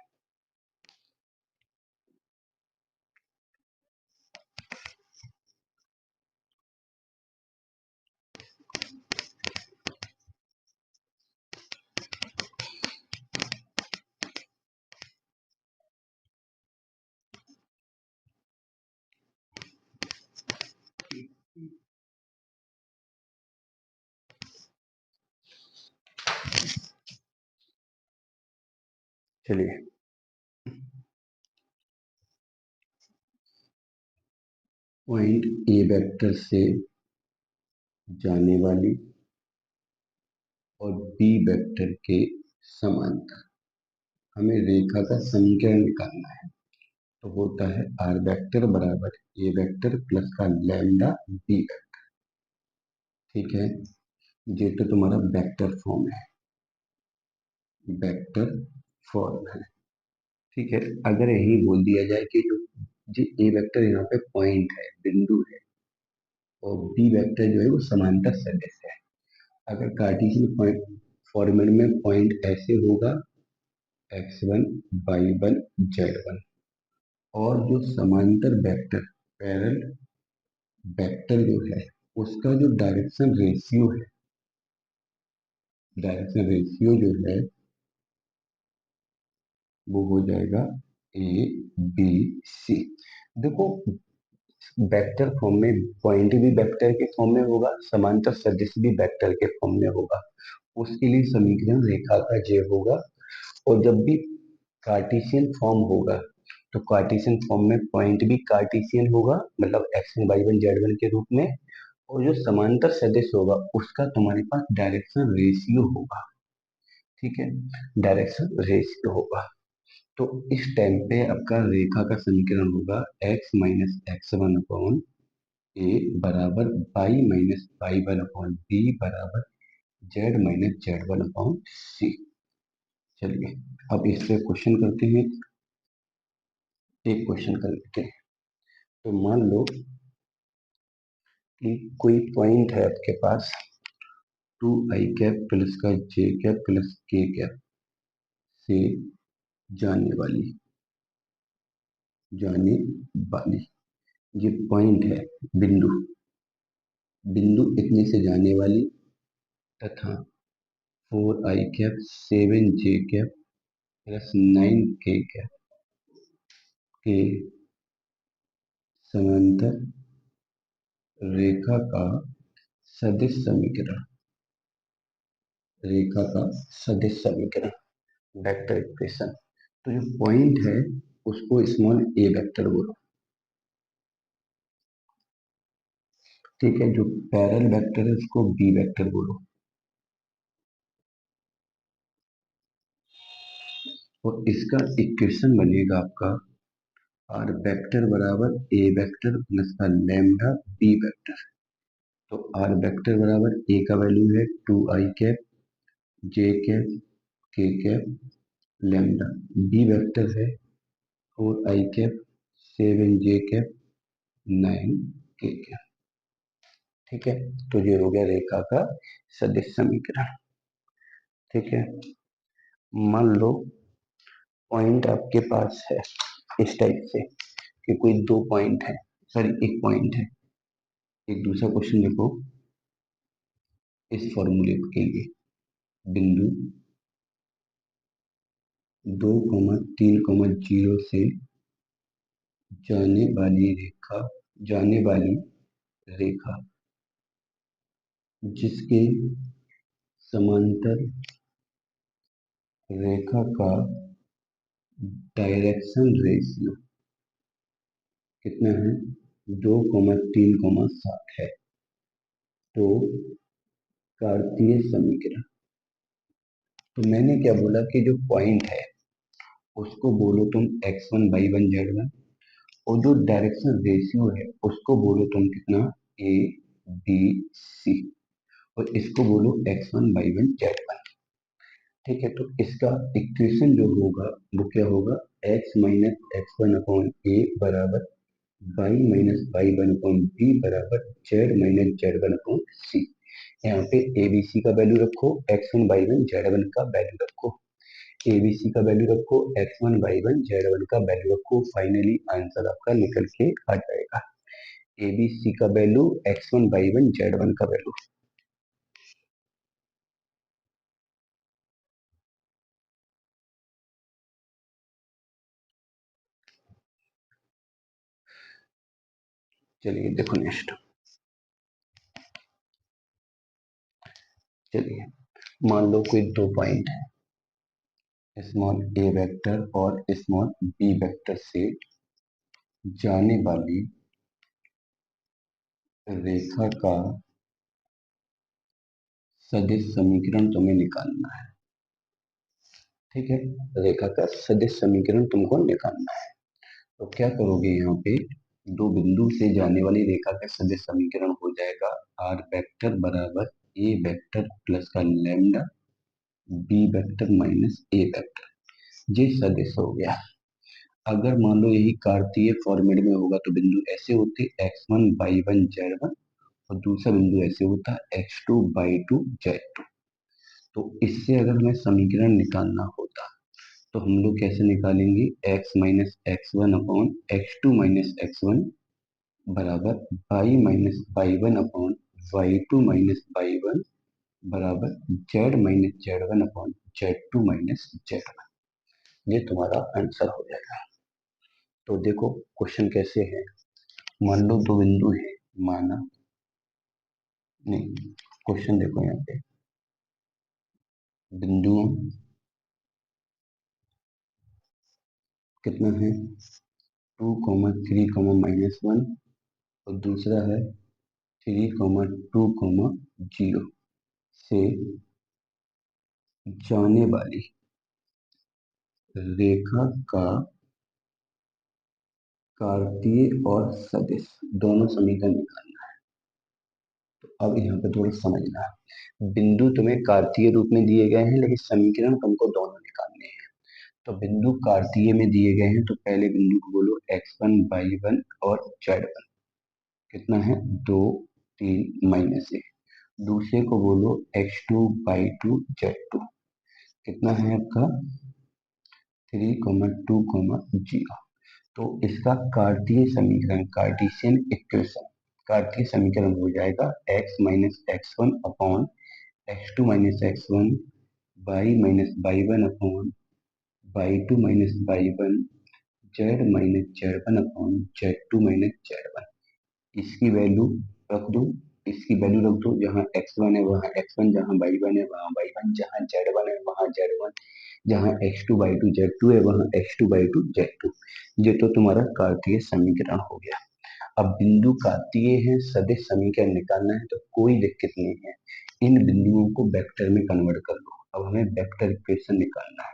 Speaker 1: चलिए, पॉइंट ए वेक्टर से जाने वाली और बी वेक्टर के समांतर हमें रेखा का समीकरण निकालना है। तो होता है आर वेक्टर बराबर ए वेक्टर प्लस का लैम्डा बी वेक्टर। ठीक है, ये तो तुम्हारा वेक्टर फॉर्म है, वेक्टर फॉर्म है। ठीक है, अगर यही बोल दिया जाए कि जो जी ए वेक्टर यहाँ पे पॉइंट है, बिंदु है, और बी वेक्टर जो है वो समांतर सदिश है। अगर कार्टेशियन पॉइंट फॉर्मेट में पॉइंट ऐसे होगा x1 y1 z1, और जो समांतर वेक्टर पैरेलल वेक्टर जो है उसका जो डायरेक्शन रेशियो है, डायरेक्शन रेशियो जो है वो हो जाएगा ए बी सी। देखो, वेक्टर फॉर्म में पॉइंट भी वेक्टर के फॉर्म में होगा, समांतर सदिश भी वेक्टर के फॉर्म में होगा। उसके लिए समीकरण रेखा का जे होगा। और जब भी कार्टेशियन फॉर्म होगा तो कार्टेशियन फॉर्म में पॉइंट भी कार्टेशियन होगा, मतलब x1 y1 z1 के रूप में, और जो समांतर सदिश होगा उसका तुम्हारे पास डायरेक्शन रेशियो होगा। ठीक है, डायरेक्शन रेशियो होगा। तो इस टाइम पे आपका रेखा का समीकरण होगा x-x1 ए बराबर y-y1 बी बराबर z-z1 चलिए अब इस पे क्वेश्चन करते हैं। एक क्वेश्चन कर लेते हैं। तो मान लो कि कोई पॉइंट है आपके पास 2i कैप प्लस का j cap plus k cap से जाने वाली जाने वाली ये पॉइंट है, बिंदु बिंदु इतने से जाने वाली तथा 4i cap 7j cap plus 9k cap के समांतर रेखा का सदिश समीकरण रेखा का सदिश समीकरण वेक्टर इक्वेशन। तो जो पॉइंट है उसको स्मॉल ए वेक्टर बोलो। ठीक है, जो पैरेलल वेक्टर है उसको बी वेक्टर बोलो। और इसका इक्वेशन बनेगा आपका आर वेक्टर बराबर ए वेक्टर प्लस का लैम्डा बी वेक्टर। तो आर वेक्टर बराबर ए का वैल्यू है 2i cap j cap k cap lambda, B vector है 4i cap 7j cap 9k cap. ठीक है, तो ये हो गया रेखा का सदिश समीकरण। ठीक है, मान लो पॉइंट आपके पास है इस टाइप से कि कोई दो पॉइंट है, सॉरी एक पॉइंट है। एक दूसरा क्वेश्चन देखो इस फॉर्मूले के लिए, बिंदु 2,3,0 से जाने वाली रेखा जिसके समांतर रेखा का डायरेक्शन रेशियो कितना है, 2,3,7 है। तो कार्तीय समीकरण, तो मैंने क्या बोला कि जो पॉइंट है उसको बोलो तुम x1 y1 z1, और जो डायरेक्शन रेशियो है उसको बोलो तुम कितना, ए बी सी, और इसको बोलो x1 y1 z1। ठीक है, तो इसका इक्वेशन जो होगा वो क्या होगा, x-x1 अपॉन ए बराबर y-y1 अपॉन बी बराबर z-z1 अपॉन सी। यहाँ पे एबीसी का वैल्यू रखो, x1 y1 z1 का वैल्यू रखो, एबीसी का वैल्यू रखो, x1 y1 z1 का वैल्यू रखो, फाइनली आंसर आपका निकल के आ जाएगा। एबीसी का वैल्यू, x1 y1 z1 का वैल्यू। चलिए देखो नेक्स्ट। चलिए मान लो कोई दो पॉइंट है, स्मॉल ए वेक्टर और स्मॉल बी वेक्टर से जाने वाली रेखा का सदिश समीकरण तुम्हें निकालना है। ठीक है, रेखा का सदिश समीकरण तुमको निकालना है। तो क्या करोगे, यहाँ पे दो बिंदु से जाने वाली रेखा का सदिश समीकरण हो जाएगा आर वेक्टर बराबर ए वेक्टर प्लस का लैम्डा बी वेक्टर माइनस ए वेक्टर। ये सदिश हो गया। अगर मान लो यही कार्तीय फॉर्मेट में होगा तो बिंदु ऐसे होते x1 y1 z1, और दूसरा बिंदु ऐसे होता x2 y2 z2। तो इससे अगर हमें समीकरण निकालना होता तो हम लोग कैसे निकालेंगे, x-x1 अपॉन x2 - x1 बराबर y-y1 अपॉन y2 - y1 बराबर z-z1 अपॉन z2 - z1। ये तुम्हारा आंसर हो जाएगा। तो देखो क्वेश्चन कैसे है। मान लो दो बिंदु है, माना नहीं, क्वेश्चन देखो यहाँ पे, बिंदुओं कितना है 2, 3, -1 और दूसरा है 3, 2, 0 से जाने वाली रेखा का कार्तीय और सदिश दोनों समीकरण निकालना। अब यहाँ पे थोड़ा समझना है, बिंदु तुम्हें कार्तीय रूप में दिए गए हैं लेकिन समीकरण तुमको दोनों निकालने हैं। तो बिंदु कार्तीय में दिए गए हैं तो पहले बिंदु को बोलो x1, y1 और z1 कितना है 2, 3 -1। दूसरे को बोलो x2, y2, z2 कितना है आपका 3, 2, 0। तो इसका कार्तीय समीकरण कार्टेशियन इक्वेशन कार्तीय समीकरण हो जाएगा x-x1 upon x2-x1 y-y1 upon y2-y1 z-z1 upon z2-z1। इसकी वैल्यू रख दो, इसकी वैल्यू रख दो, जहाँ x1 है वहाँ x1, जहाँ y1 है वहाँ y1, जहाँ z1 है वहाँ z1, जहाँ x2y2z2 है वहाँ x2y2z2। ये तो तुम्हारा कार्तीय समीकरण हो गया। अब बिंदु कार्तीय है, सदिश समीकरण निकालना है तो कोई दिक्कत नहीं है, इन बिंदुओं को वेक्टर में कन्वर्ट कर लो। अब हमें वेक्टर इक्वेशन निकालना है,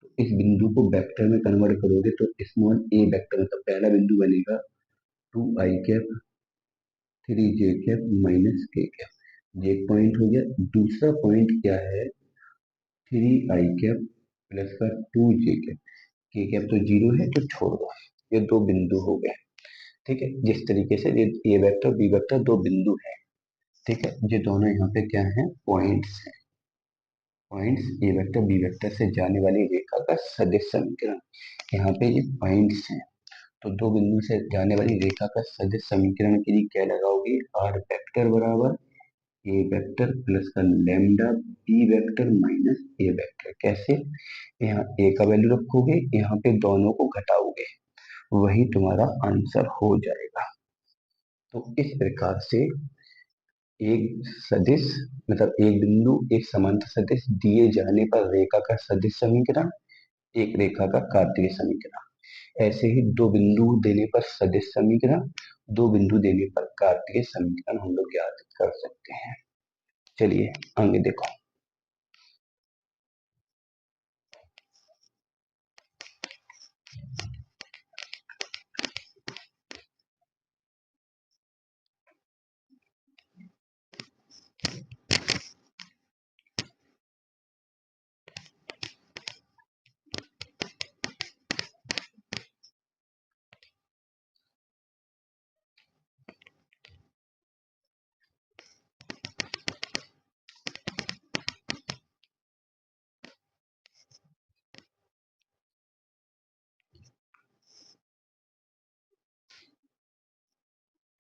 Speaker 1: तो इस बिंदु को वेक्टर में कन्वर्ट करोगे तो स्मॉल ए वेक्टर मतलब पहला बिंदु बनेगा 2i cap 3j cap -k cap, ये पॉइंट हो गया। दूसरा पॉइंट क्या है 3i कैप प्लस का 2j कैप, के कैप तो जीरो है तो छोड़ दो, ये दो बिंदु हो गए। ठीक है, जिस तरीके से ये ए वेक्टर बी वेक्टर दो बिंदु है। ठीक है, ये दोनों यहाँ पे क्या है पॉइंट्स हैं, points A vector B vector से जाने वाली रेखा का सदिश समीकरण, यहाँ पे ये पॉइंट्स हैं। तो दो बिंदु से जाने वाली रेखा का सदिश समीकरण के लिए क्या लगाओगे आर वेक्टर बराबर ए वेक्टर प्लस का लैम्डा बी वेक्टर माइनस ए वेक्टर। कैसे, यहाँ ए का वैल्यू रखोगे, यहाँ पे दोनों को घटाओगे, वही तुम्हारा आंसर हो जाएगा। तो इस प्रकार से एक सदिश मतलब एक बिंदु एक समांतर सदिश दिए जाने पर रेखा का सदिश समीकरण, एक रेखा का कार्तीय समीकरण। ऐसे ही दो बिंदु देने पर सदिश समीकरण, दो बिंदु देने पर कार्तीय समीकरण हम लोग याद कर सकते हैं। चलिए आगे देखो।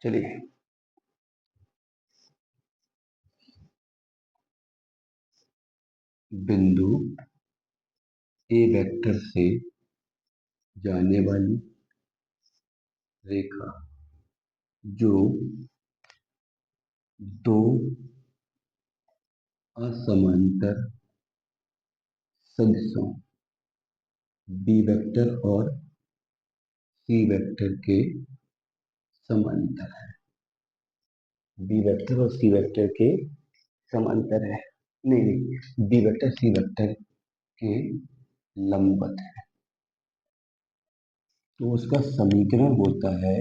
Speaker 1: चलिए बिंदु ए वेक्टर से जाने वाली रेखा जो दो असमांतर सदिशों बी वेक्टर और सी वेक्टर के समांतर है, बी वेक्टर और सी वेक्टर के समांतर है, नहीं नहीं बी वेक्टर सी वेक्टर के लंबवत है। तो उसका समीकरण होता है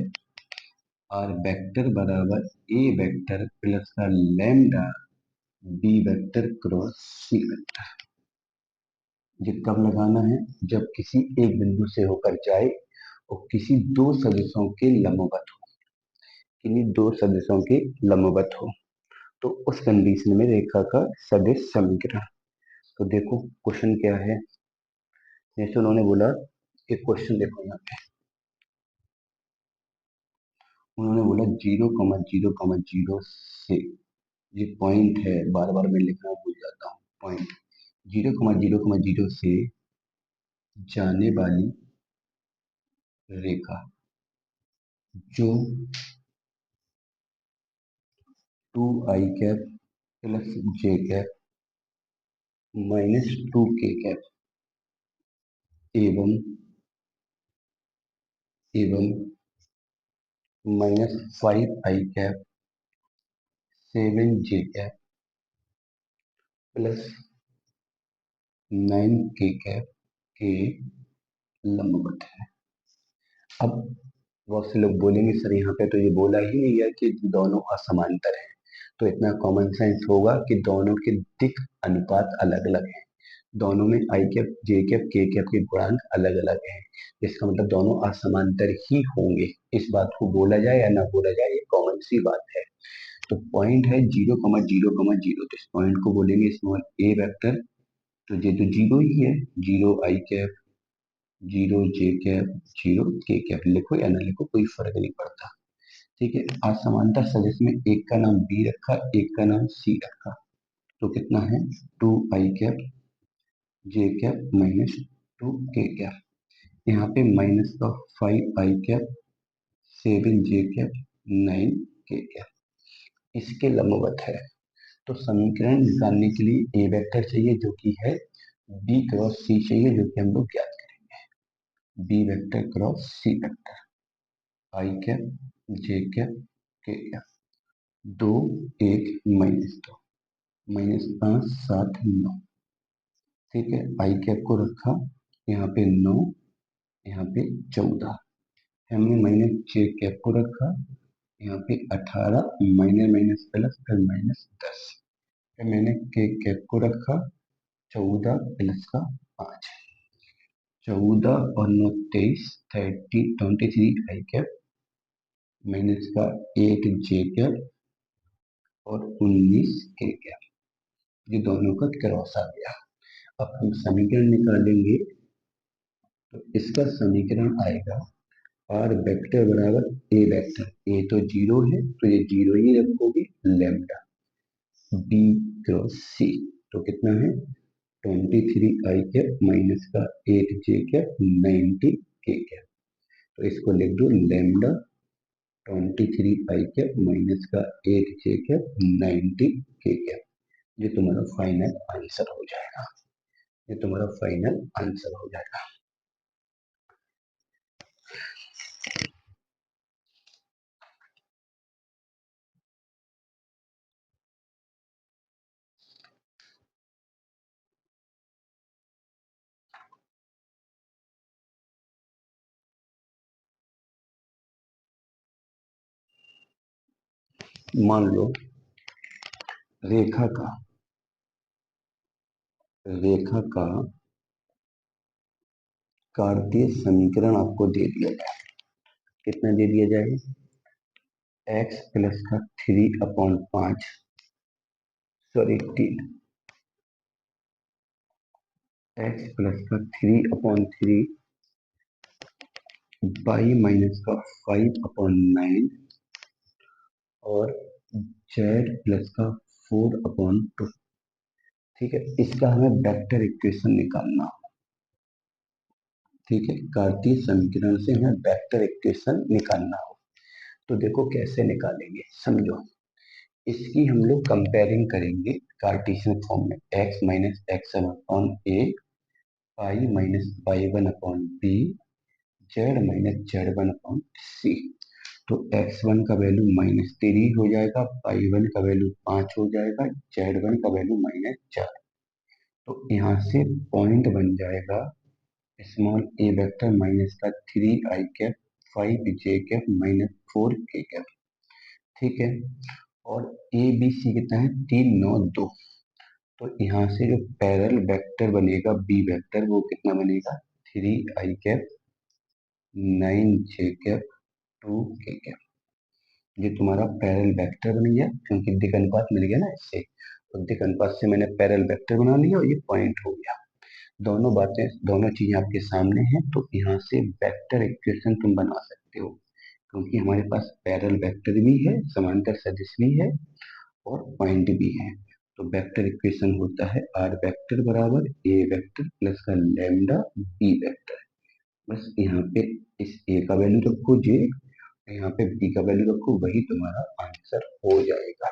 Speaker 1: आर वेक्टर बराबर ए वेक्टर प्लस का lambda B vector cross C vector. ये कब लगाना है, जब किसी एक बिंदु से होकर जाए और किसी दो सदिशों के लंबवत हो, किन्हीं दो सदिशों के लंबवत हो, तो उस कंडीशन में रेखा का सदिश समीकरण। तो देखो क्वेश्चन क्या है, जैसे उन्होंने बोला, एक क्वेश्चन देखो यहाँ पे, उन्होंने बोला 0,0,0 से, ये पॉइंट है, बार बार मैं लिखना भूल जाता हूँ, पॉइंट 0,0,0 से जाने वाली रेखा जो 2i कैप प्लस जे कैप -2k कैप एवं एवं -5i cap 7j cap plus 9k cap के लंबवत है। अब बहुत से लोग बोलेंगे सर यहाँ पे तो ये बोला ही नहीं है कि दोनों असमांतर हैं, तो इतना कॉमन सेंस होगा कि दोनों के दिक् अनुपात अलग अलग हैं, दोनों में आई कैप जे कैप के कैप के गुणांक अलग अलग हैं, इसका मतलब दोनों असमांतर ही होंगे। इस बात को बोला जाए या ना बोला जाए ये कॉमन सी बात है। तो पॉइंट है 0,0,0, तो इस पॉइंट को बोलेंगे स्मॉल ए वेक्टर, तो ये तो जीरो ही है, 0i cap 0j cap 0k cap, लिखो या ना लिखो कोई फर्क नहीं पड़ता। ठीक है, असमांतर सदिश में एक का नाम बी रखा, एक का नाम सी रखा, तो कितना है 2i cap j cap -2k cap. यहाँ पे माइनस का 5i cap 7j cap 9k cap इसके लंबवत है। तो समीकरण निकालने के लिए ए वेक्टर चाहिए जो कि है बी क्रॉस सी चाहिए, जो कि हम लोग ज्ञात करेंगे। B vector cross C vector, आई कैप जे कैप के कैप, 2 1 -2, -5 7 9। ठीक है, आई कैप को रखा यहाँ पे 9, यहाँ पे 14, हमने माइनस जे कैप को रखा यहाँ पे 18, माइनस माइनस प्लस फिर -10, फिर मैंने के कैप को रखा 14 प्लस का 5, 14 और 9 23, 23 आई कैप माइनस का 8 जे कैप और 19 के कैप, ये दोनों का क्रॉस आ गया। अब हम समीकरण निकालेंगे, तो इसका समीकरण आएगा आर वेक्टर बराबर ए वेक्टर, ए तो जीरो है तो ये जीरो ही रखोगे, लेमडा बी क्रॉस सी, तो कितना है 23i कैप माइनस का 8j कैप 90k कैप, तो इसको लिख दो लेमडा 23i कैप माइनस का 8j कैप 90k कैप। ये तुम्हारा फाइनल आंसर हो जाएगा, ये तुम्हारा फाइनल आंसर हो जाएगा। मान लो रेखा का रेखा का कार्तीय समीकरण आपको दे दिया जाए, कितना दे दिया जाए, एक्स प्लस का 3/5, सॉरी 3, एक्स प्लस का 3/3, वाई माइनस का 5/9 और जेड प्लस का 4/2। ठीक है, इसका हमें वेक्टर इक्वेशन निकालना हो। ठीक है, कार्तीय समीकरण से हमें वेक्टर इक्वेशन निकालना हो, तो देखो कैसे निकालेंगे, समझो। इसकी हम लोग कंपेयरिंग करेंगे कार्टेशियन फॉर्म में, x minus X upon A, pi minus pi one upon B, Z minus Z one upon C. तो x1 का वैल्यू -3 हो जाएगा, पाई1 का वैल्यू 5 हो जाएगा, जेड1 का वैल्यू -4। तो यहाँ से पॉइंट बन जाएगा स्मॉल ए वेक्टर माइनस का 3i cap 5j cap -4k cap. ठीक है, और ए बी सी कितना है 3 9 2, तो यहाँ से जो पैरेलल वेक्टर बनेगा बी वेक्टर वो कितना बनेगा 3i cap 9j cap 2k cap. ये तुम्हारा पैरेलल वेक्टर बन गया, क्योंकि दिक् अनुपात मिल गया ना इससे, तो दिक् अनुपात से मैंने पैरेलल वेक्टर बना लिया और ये पॉइंट हो गया। दोनों बातें, दोनों चीजें आपके सामने हैं, तो यहाँ से वेक्टर इक्वेशन तुम बना सकते हो, क्योंकि हमारे पास पैरेलल वेक्टर भी है, समांतर सदिश भी है और पॉइंट भी है। तो वेक्टर इक्वेशन होता है आर वेक्टर बराबर ए वेक्टर प्लस का लैम्डा बी वेक्टर। बस यहाँ पे इस ए का वैल्यू रखो जे, यहाँ पे बी का वैल्यू रखो, वही तुम्हारा आंसर हो जाएगा।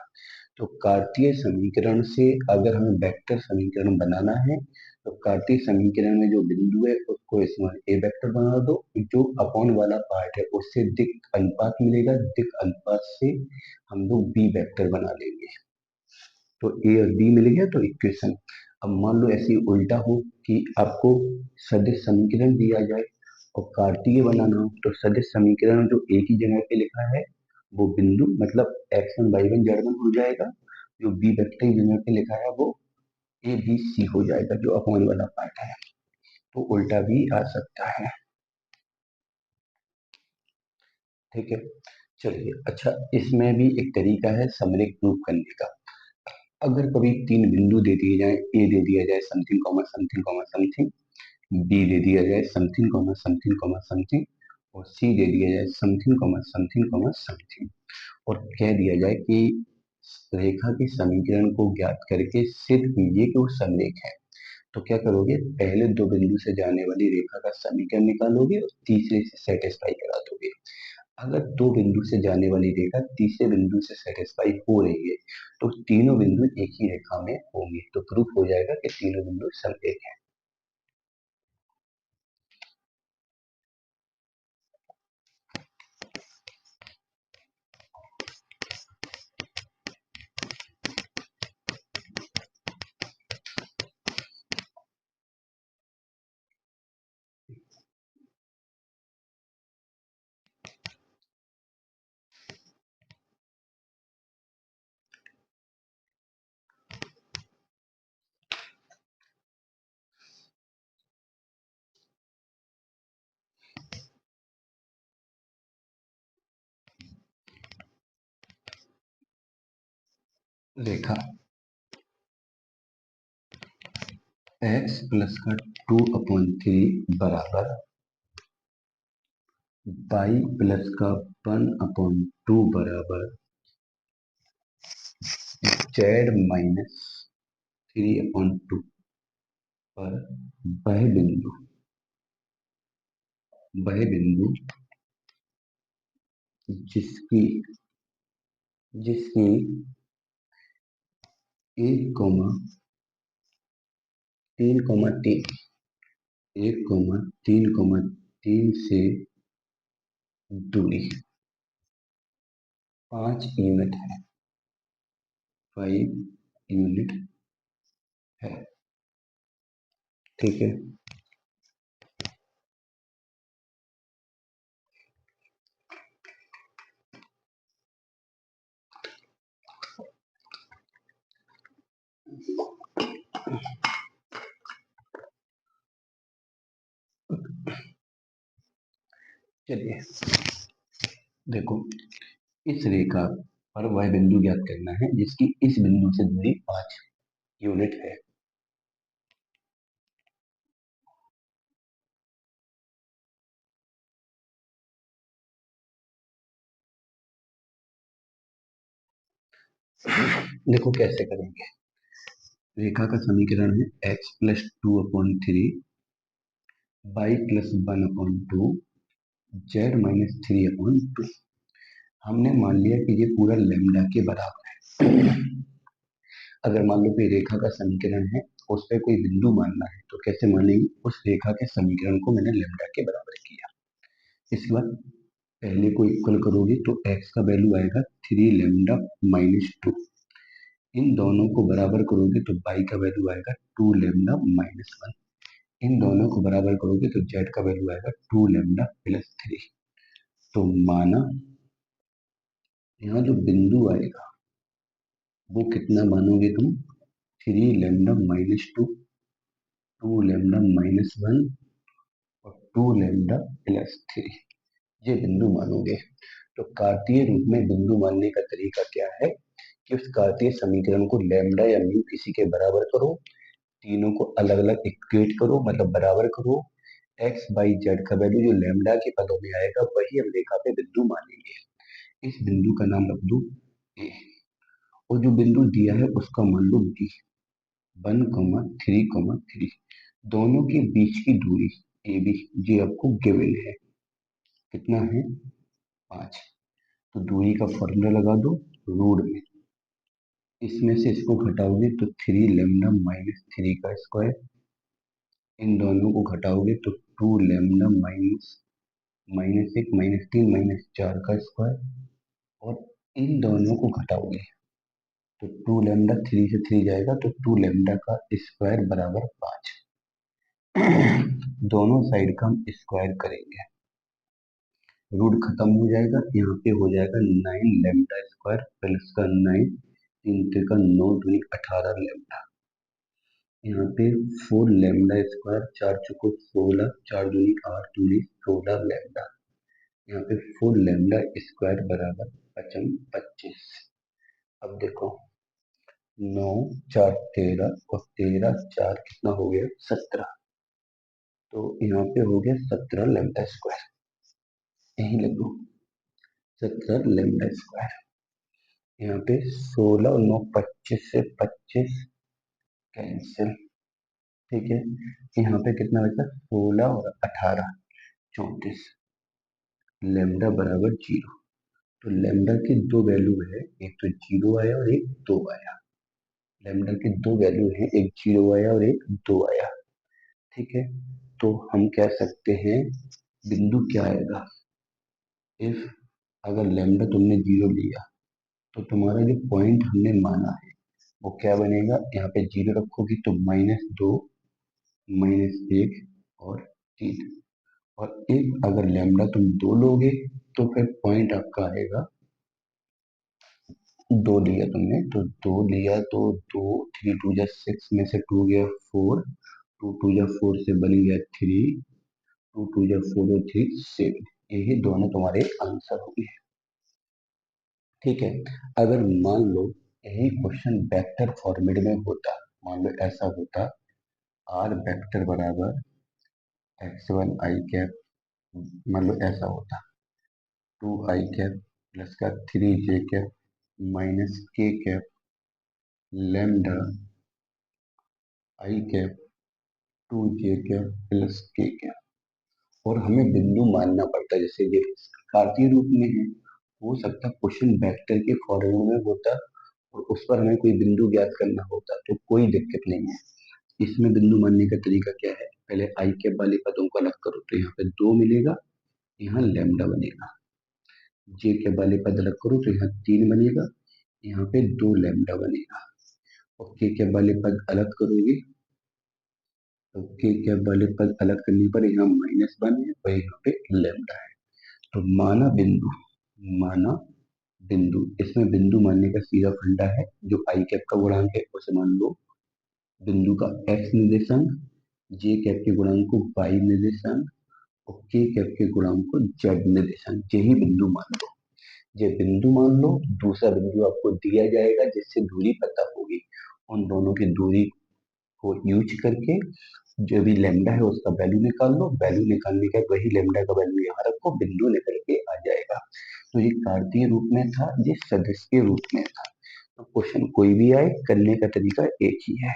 Speaker 1: तो कार्तीय समीकरण से अगर हमें वेक्टर समीकरण बनाना है तो कार्तीय समीकरण में जो बिंदु है उसको इसमें ए वेक्टर बना दो, जो अपॉन वाला पार्ट है उससे दिक् अनुपात मिलेगा, दिक् अनुपात से हम लोग बी वेक्टर बना लेंगे। तो ए और बी मिल गया तो इक्वेशन। अब मान लो ऐसे ही उल्टा हो कि आपको सदिश समीकरण दिया जाए और कार्तीय बनाना हो, तो सदिश समीकरण जो एक ही जगह पे लिखा है वो बिंदु मतलब x1 y1 z1 हो जाएगा, जो बी वेक्टर की जगह पे लिखा है वो ए बी सी हो जाएगा, जो अपॉन वाला पार्ट है। तो उल्टा भी आ सकता है। ठीक है, चलिए। अच्छा, इसमें भी एक तरीका है समरेख प्रूफ करने का। अगर कभी तीन बिंदु दे दिए जाए, ए दे दिया जाए something comma something comma something, B दे दिया जाए something comma something comma something, और सी दे दिया जाए something comma something comma something, और कह दिया जाए कि रेखा के समीकरण को ज्ञात करके सिद्ध कीजिए कि वो समरेख है। तो क्या करोगे, पहले दो बिंदु से जाने वाली रेखा का समीकरण निकालोगे और तीसरे से सेटिस्फाई करा दोगे। अगर दो बिंदु से जाने वाली रेखा तीसरे बिंदु से सेटिस्फाई हो रही है तो तीनों बिंदु एक ही रेखा में होंगे, तो प्रूफ हो जाएगा कि तीनों बिंदु समरेख हैं। रेखा x प्लस का 2/3 बराबर y प्लस का 1/2 बराबर z माइनस 3/2 पर वह बिंदु जिसकी जिसकी 1,3,3 1,3,3 से दूरी 5 यूनिट है, 5 यूनिट है। ठीक है, चलिए देखो, इस रेखा पर वह बिंदु ज्ञात करना है जिसकी इस बिंदु से दूरी 5 यूनिट है। देखो कैसे करेंगे। रेखा का समीकरण है x plus 2/3 y plus 1/2 z minus 3/2। हमने मान लिया कि ये पूरा लेमडा के बराबर है। अगर मान लो कोई रेखा का समीकरण है, उस पर कोई बिंदु मानना है, तो कैसे मानेंगे, उस रेखा के समीकरण को मैंने लेमडा के बराबर किया। इसके बाद पहले को इक्वल करोगे तो x का वैल्यू आएगा 3 λ-2। इन दोनों को बराबर करोगे तो y का वैल्यू आएगा 2 λ-1। इन दोनों को बराबर करोगे तो z का वैल्यू आएगा 2 λ+3। तो माना यहाँ जो बिंदु आएगा वो कितना मानोगे तुम, 3 λ-2, 2 λ-1 और 2 λ+3, ये बिंदु मानोगे। तो कार्तीय रूप में बिंदु मानने का तरीका क्या है कि उस कार्तीय समीकरण को लैम्डा या म्यू किसी के बराबर करो, तीनों को अलग अलग इक्वेट करो मतलब बराबर करो, एक्स बाई जेड का वैल्यू जो लैम्डा के पदों में आएगा वही हम रेखा पे बिंदु मानेंगे। इस बिंदु का नाम रख दो ए, और जो बिंदु दिया है उसका मान लो बी, 1,3,3। दोनों के बीच की दूरी ए बी ये आपको गिवन है, कितना है 5। तो दूरी का फॉर्मूला लगा दो रूट में, इसमें से इसको घटाओगे तो 3 लैम्डा माइनस 3 का स्क्वायर, इन दोनों को घटाओगे तो 2 लैम्डा माइनस -1 -3 -4 का स्क्वायर, और इन दोनों को घटाओगे तो 2 लैम्डा, 3 से 3 जाएगा तो 2 लैम्डा का स्क्वायर बराबर 5। दोनों साइड का हम स्क्वायर करेंगे, रूट खत्म हो जाएगा, यहाँ पे हो जाएगा 9 लैम्डा स्क्वायर प्लस का 9, 3 का 9 दूनी 18 लैम्डा। यहाँ पे 4 लैम्डा स्क्वायर, 4 चौको 16, 4 दूनी 8 दूनी 16 लैम्डा। यहाँ पे 4 लैम्डा स्क्वायर बराबर 25। अब देखो, 9 4 13 और 13 4 कितना हो गया 17, तो यहाँ पे हो गया 17 लैम्डा स्क्वायर, यही लिख दो 17 लैम्डा स्क्वायर। यहाँ पे 16 और 9 25 से 25 कैंसिल, ठीक है। यहाँ पे कितना बचा 16 और 18 34, लैम्डा बराबर 0। तो लैम्डा की दो वैल्यू है, एक तो 0 आया और एक 2 आया। लैम्डा की दो वैल्यू है, एक 0 आया और एक 2 आया, ठीक है। तो हम कह सकते हैं बिंदु क्या आएगा, इफ अगर लैम्डा तुमने 0 लिया तो तुम्हारा जो पॉइंट हमने माना है वो क्या बनेगा, यहाँ पे 0 रखोगी तो -2 -1 और 3, और एक अगर लैम्डा तुम 2 लोगे तो फिर पॉइंट आपका आएगा, 2 लिया तुमने तो 2 लिया तो 2, 3 2 6 में से 2 गया 4, 2 2 4 से बन गया 3, 2 2 4 और 3 7, यही दोनों तुम्हारे आंसर होंगे, ठीक है। अगर मान लो यही क्वेश्चन वेक्टर फॉर्मेट में होता, मान लो ऐसा होता, आर वेक्टर बराबर x1 i कैप, मान लो ऐसा होता 2 i कैप प्लस का 3 j cap minus k cap lambda i cap 2 j cap plus k cap, और हमें बिंदु मानना पड़ता है, जैसे ये कार्तीय रूप में है, हो सकता क्वेश्चन वेक्टर के फॉर्मेट में होता और उस पर हमें कोई बिंदु ज्ञात करना होता तो कोई दिक्कत नहीं है। इसमें बिंदु मानने का तरीका क्या है, पहले आई कैप वाले पदों को अलग करो तो यहाँ पे 2 मिलेगा, यहाँ लैम्डा बनेगा। जे कैप वाले पद अलग करो तो यहाँ 3 बनेगा, यहाँ पे 2 लैम्डा बनेगा। और के कैप वाले पद अलग करोगे तो के कैप वाले पद अलग करने पर यहाँ -1 है और यहाँ पे लैम्डा है। तो माना बिंदु, इसमें बिंदु मानने का सीधा फंडा है, जो आई कैप का गुणांक है उसे मान लो बिंदु का एक्स निर्देशांक, जे कैप के गुणांक को वाई निर्देशांक और के कैप के गुणांक को जेड निर्देशांक, यही बिंदु मान लो। ये बिंदु मान लो, दूसरा बिंदु आपको दिया जाएगा जिससे दूरी पता होगी, उन दोनों की दूरी को यूज करके जो भी लैम्डा है उसका वैल्यू निकाल लो, वैल्यू निकालने के बाद वही लैम्डा का वैल्यू यहाँ रखो, बिंदु निकल के आ जाएगा। तो ये कार्तीय रूप में था, ये सदिश के रूप में था। तो क्वेश्चन कोई भी आए, करने का तरीका एक ही है।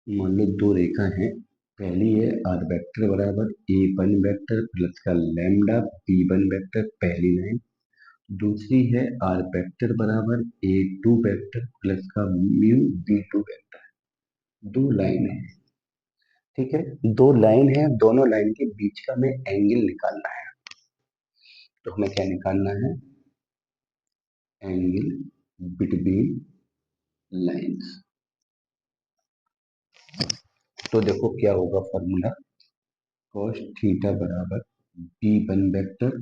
Speaker 1: मान लो दो रेखा है, पहली है आर वेक्टर बराबर a1 वेक्टर प्लस का लैम्डा b1 वेक्टर, पहली लाइन। दूसरी है आर वेक्टर बराबर a2 वेक्टर प्लस का म्यू b2 वेक्टर, दो लाइन है, ठीक है। दो लाइन है, दोनों लाइन के बीच का हमें एंगल निकालना है, तो हमें क्या निकालना है, एंगल बिटवीन लाइंस। तो देखो क्या होगा फॉर्मूला, cos थीटा बराबर b1 vector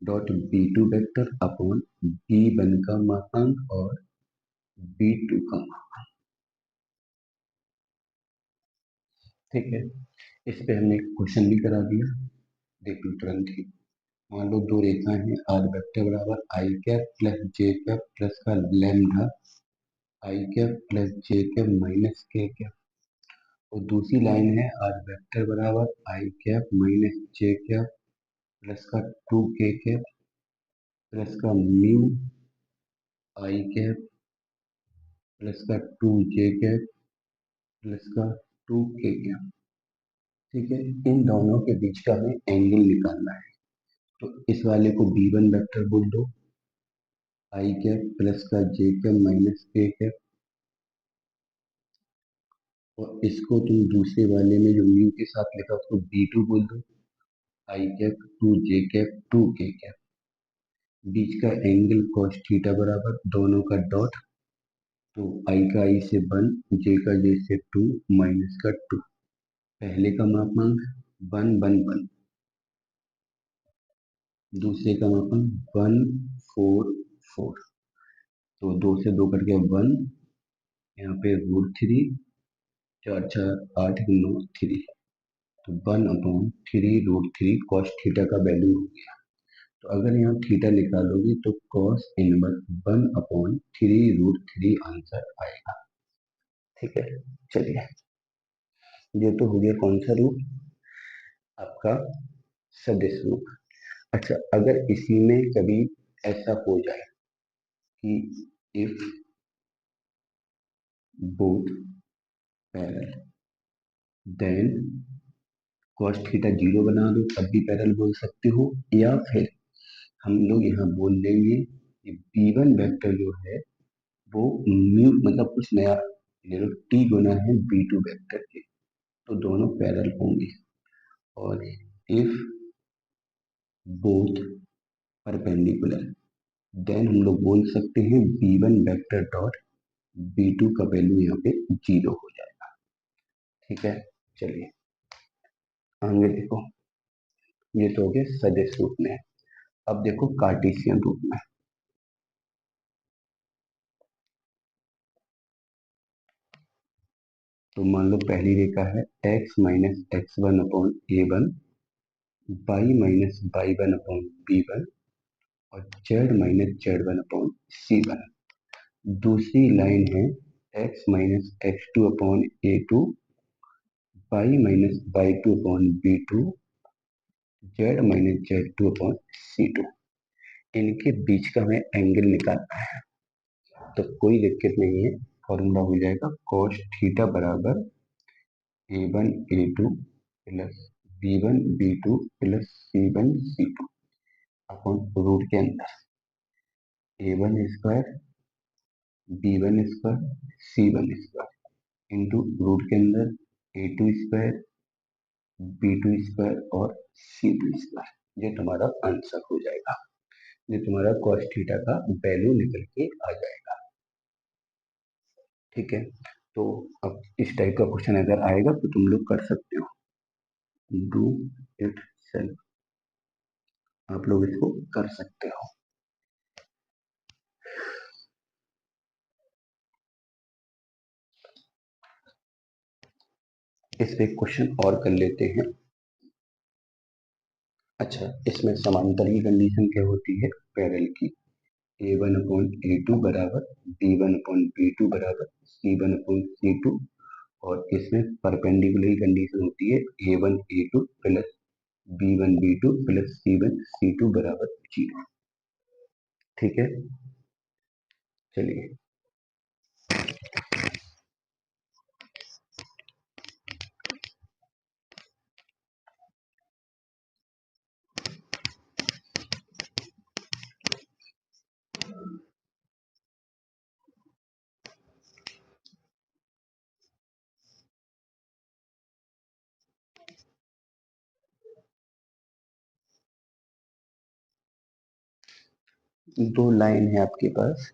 Speaker 1: dot b2 vector upon b1 का मापांक और b2 का मापांक। ठीक है, इस पे हमने क्वेश्चन भी करा दिया, देख लो तुरंत ही। मान लो दो रेखाएं हैं, आर वेक्टर बराबर आई कैप प्लस जे कैप प्लस का लैम्डा आई कैप प्लस जे कैप माइनस के कैप, और दूसरी लाइन है आर वेक्टर बराबर आई कैप माइनस जे कैप प्लस का टू के कैप प्लस का म्यू आई कैप प्लस का टू जे कैप प्लस का टू के कैप। ठीक है, इन दोनों के बीच का हमें एंगल निकालना है। तो इस वाले को बी वन वेक्टर बोल दो, आई कैप प्लस का जे कैप माइनस के कैप, और इसको तुम दूसरे वाले में जो म्यू के साथ लिखा उसको बी टू बोल दो, I cap two J cap two K cap. बीच का एंगल cos थीटा बराबर दोनों का डॉट, तो आई का आई से वन, जे का जे से टू, माइनस का टू। पहले का मापांक वन वन वन, दूसरे का मापांक वन फोर फोर, तो दो से दो कट गया वन, यहाँ पे रूट थ्री, चार चार आठ नौ थ्री, तो one upon three root three cos theta का वैल्यू हो गया। तो अगर यहाँ थीटा निकालोगे तो cos inverse one upon three root three answer आएगा। ठीक है, चलिए, ये तो हो गया कौन सा रूप, आपका सदिश रूप। अच्छा, अगर इसी में कभी ऐसा हो जाए कि if both parallel then cos theta zero बना दो तब भी पैरल बोल सकते हो, या फिर हम लोग यहाँ बोल देंगे कि B1 वेक्टर जो है वो म्यू मतलब कुछ नया ले लो, टी गुना है B2 वेक्टर के, तो दोनों पैरल होंगे। और इफ बोथ परपेंडिकुलर देन हम लोग बोल सकते हैं B1 वेक्टर डॉट B2 का वैल्यू यहाँ पे जीरो हो जाएगा। ठीक है, चलिए आगे देखो, ये तो हो गया सदिश रूप में। अब देखो कार्टेशियन रूप में। तो मान लो पहली रेखा है x minus X one upon A one, Y minus Y one upon B one, और Z minus Z one upon C one. दूसरी लाइन है x minus X two upon A two, Y minus Y two upon B two, Z minus Z two upon C two. इनके बीच का हमें angle निकालना है, तो कोई दिक्कत नहीं है, फॉर्मूला हो जाएगा cos थीटा बराबर A one A two plus B one B two plus C one C two upon root के अंदर A one square B one square C one square into root के अंदर A two square B two square और C to square. ये तुम्हारा answer हो जाएगा, ये तुम्हारा cos थीटा का वैल्यू निकल के आ जाएगा। ठीक है, तो अब इस टाइप का क्वेश्चन अगर आएगा तो तुम लोग कर सकते हो, डू इट सेल्फ, आप लोग इसको कर सकते हो। इस पे क्वेश्चन और कर लेते हैं। अच्छा, इसमें समांतर की कंडीशन क्या होती है, पैरेलल की, A one upon A two बराबर B one upon B two बराबर C one upon C two, और इसमें परपेंडिकुलर की कंडीशन होती है A one A two plus B one B two plus C one C two बराबर zero. ठीक है, चलिए, दो लाइन है आपके पास,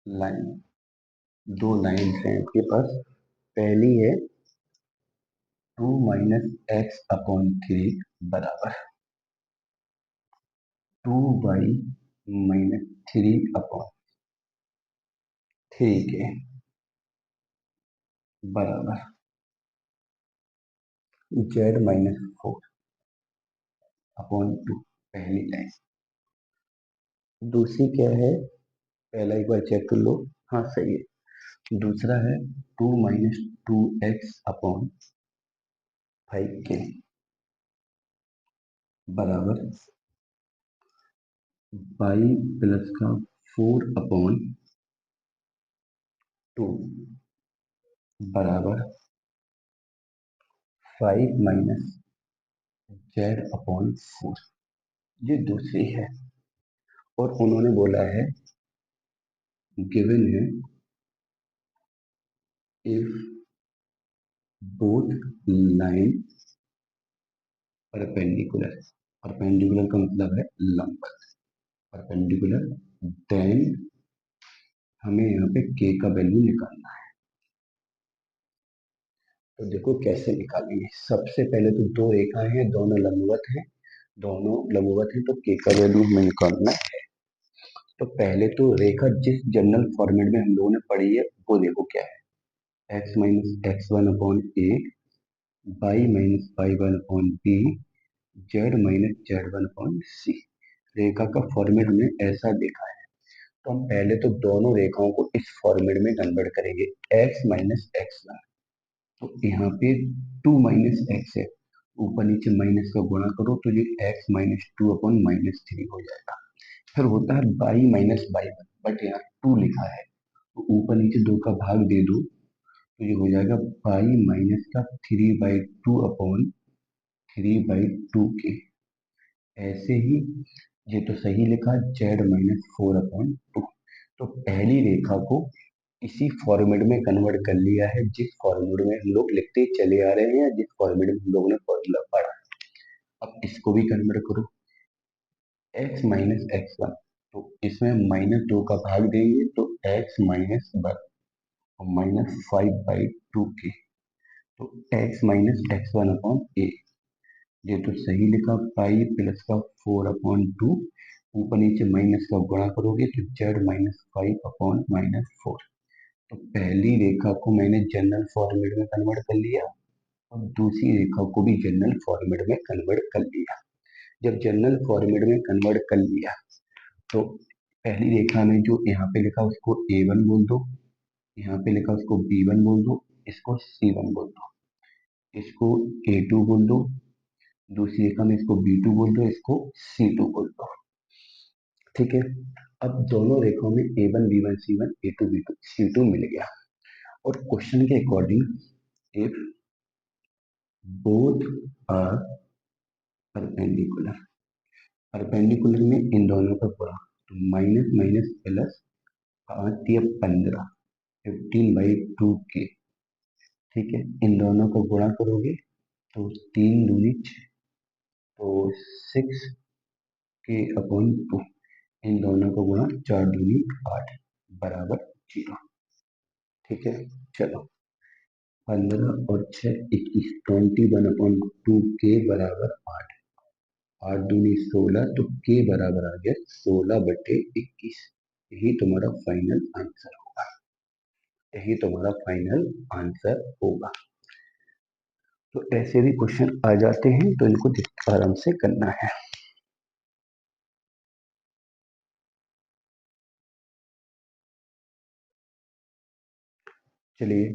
Speaker 1: लाइन, दो लाइन है आपके पास। पहली है two minus X upon three बराबर two Y minus three upon ठीक है, बराबर जेड माइनस 4 अपॉन 2, पहली लाइन। दूसरी क्या है, पहला एक बार चेक कर लो। हाँ सही है। दूसरा है 2 - 2x अपॉन 5k बराबर y प्लस का 4/2 बराबर 5 - z/4। ये दूसरी है। और उन्होंने बोला है, गिवन है, if both line perpendicular, perpendicular का मतलब है लंबवत, परपेंडिकुलर, देन हमें यहाँ पे k का वैल्यू निकालना है। तो देखो कैसे निकालेंगे। सबसे पहले तो दो रेखाएं हैं, दोनों लंबवत हैं, दोनों लंबवत हैं, तो k का वैल्यू हमें निकालना है। तो पहले तो रेखा जिस जनरल फॉर्मेट में हम लोगों ने पढ़ी है वो देखो क्या है, x - x1/a, y - y1/b, z - z1/c। रेखा का फॉर्मेट हमने ऐसा देखा है। तो हम पहले तो दोनों रेखाओं को इस फॉर्मेट में कन्वर्ट करेंगे, x - x1। तो यहाँ पे 2 - x है, ऊपर नीचे माइनस का गुणा करो तो ये x - 2/-3 हो जाएगा। फिर होता है y - y1, बट यहाँ 2 लिखा है, तो ऊपर नीचे 2 का भाग दे दो तो ये हो जाएगा y - 3/2 के। ऐसे ही ये तो सही लिखा, z - 4/2। तो पहली रेखा को इसी फॉर्मेट में कन्वर्ट कर लिया है, जिस फॉर्मेट में हम लोग लिखते चले आ रहे हैं, जिस फॉर्मेट में हम लोगों ने फॉर्मूला पढ़ा। अब इसको भी कन्वर्ट करो, x - x1, तो इसमें -2 का भाग देंगे तो x - 1 और -5/2 के। तो x - x1/a, ये तो सही लिखा, पाई प्लस का 4/2, ऊपर नीचे माइनस का गुणा करोगे तो z - 5/-4। तो पहली रेखा को मैंने जनरल फॉर्मेट में कन्वर्ट कर लिया और दूसरी रेखा को भी जनरल फॉर्मेट में कन्वर्ट कर लिया। जब जनरल फॉर्मेट में कन्वर्ट कर लिया तो पहली रेखा में जो यहाँ पे लिखा उसको a1 बोल दो, यहाँ पे लिखा उसको b1 बोल दो, इसको c1 बोल दो, इसको a2 बोल दो, दूसरी रेखा में इसको b2 बोल दो, इसको c2 बोल दो। ठीक है। अब दोनों रेखाओं में a1 b1 c1 a2 b2 c2 मिल गया। और क्वेश्चन के according, if both are perpendicular, perpendicular में इन दोनों का गुणा, तो माइनस माइनस प्लस, 5 या 15, 15/2 के। ठीक है, इन दोनों को गुणा करोगे तो 3 दूनी 6, तो 6k/2। इन दोनों को गुणा 4 दूनी 8 बराबर 0। ठीक है, चलो 15 और 6 21, 21/2 के बराबर 8, 8 दूनी 16, तो के बराबर आ गया 16/21। यही तुम्हारा फाइनल आंसर होगा, यही तुम्हारा फाइनल आंसर होगा। तो ऐसे भी क्वेश्चन आ जाते हैं, तो इनको आराम से करना है। चलिए,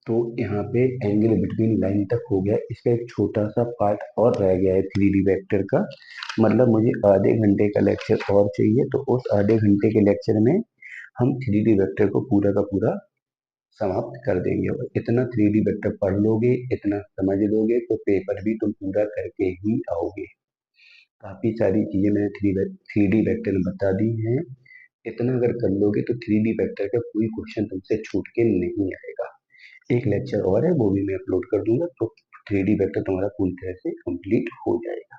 Speaker 1: तो यहाँ पे एंगल बिटवीन लाइन तक हो गया। इसका एक छोटा सा पार्ट और रह गया है 3D वेक्टर का, मतलब मुझे आधे घंटे का लेक्चर और चाहिए। तो उस आधे घंटे के लेक्चर में हम 3D वेक्टर को पूरा का पूरा समाप्त कर देंगे। और इतना 3D वेक्टर पढ़ लोगे, इतना समझ लोगे, तो पेपर भी तुम पूरा करके ही आओगे। काफी सारी चीजें मैंने 3D वेक्टर में बता दी हैं। इतना अगर कर लोगे तो 3D वेक्टर का कोई क्वेश्चन तुमसे छूट के नहीं आएगा। एक लेक्चर और है, वो भी मैं अपलोड कर दूंगा, तो 3D वेक्टर तुम्हारा पूरी तरह से कंप्लीट हो जाएगा।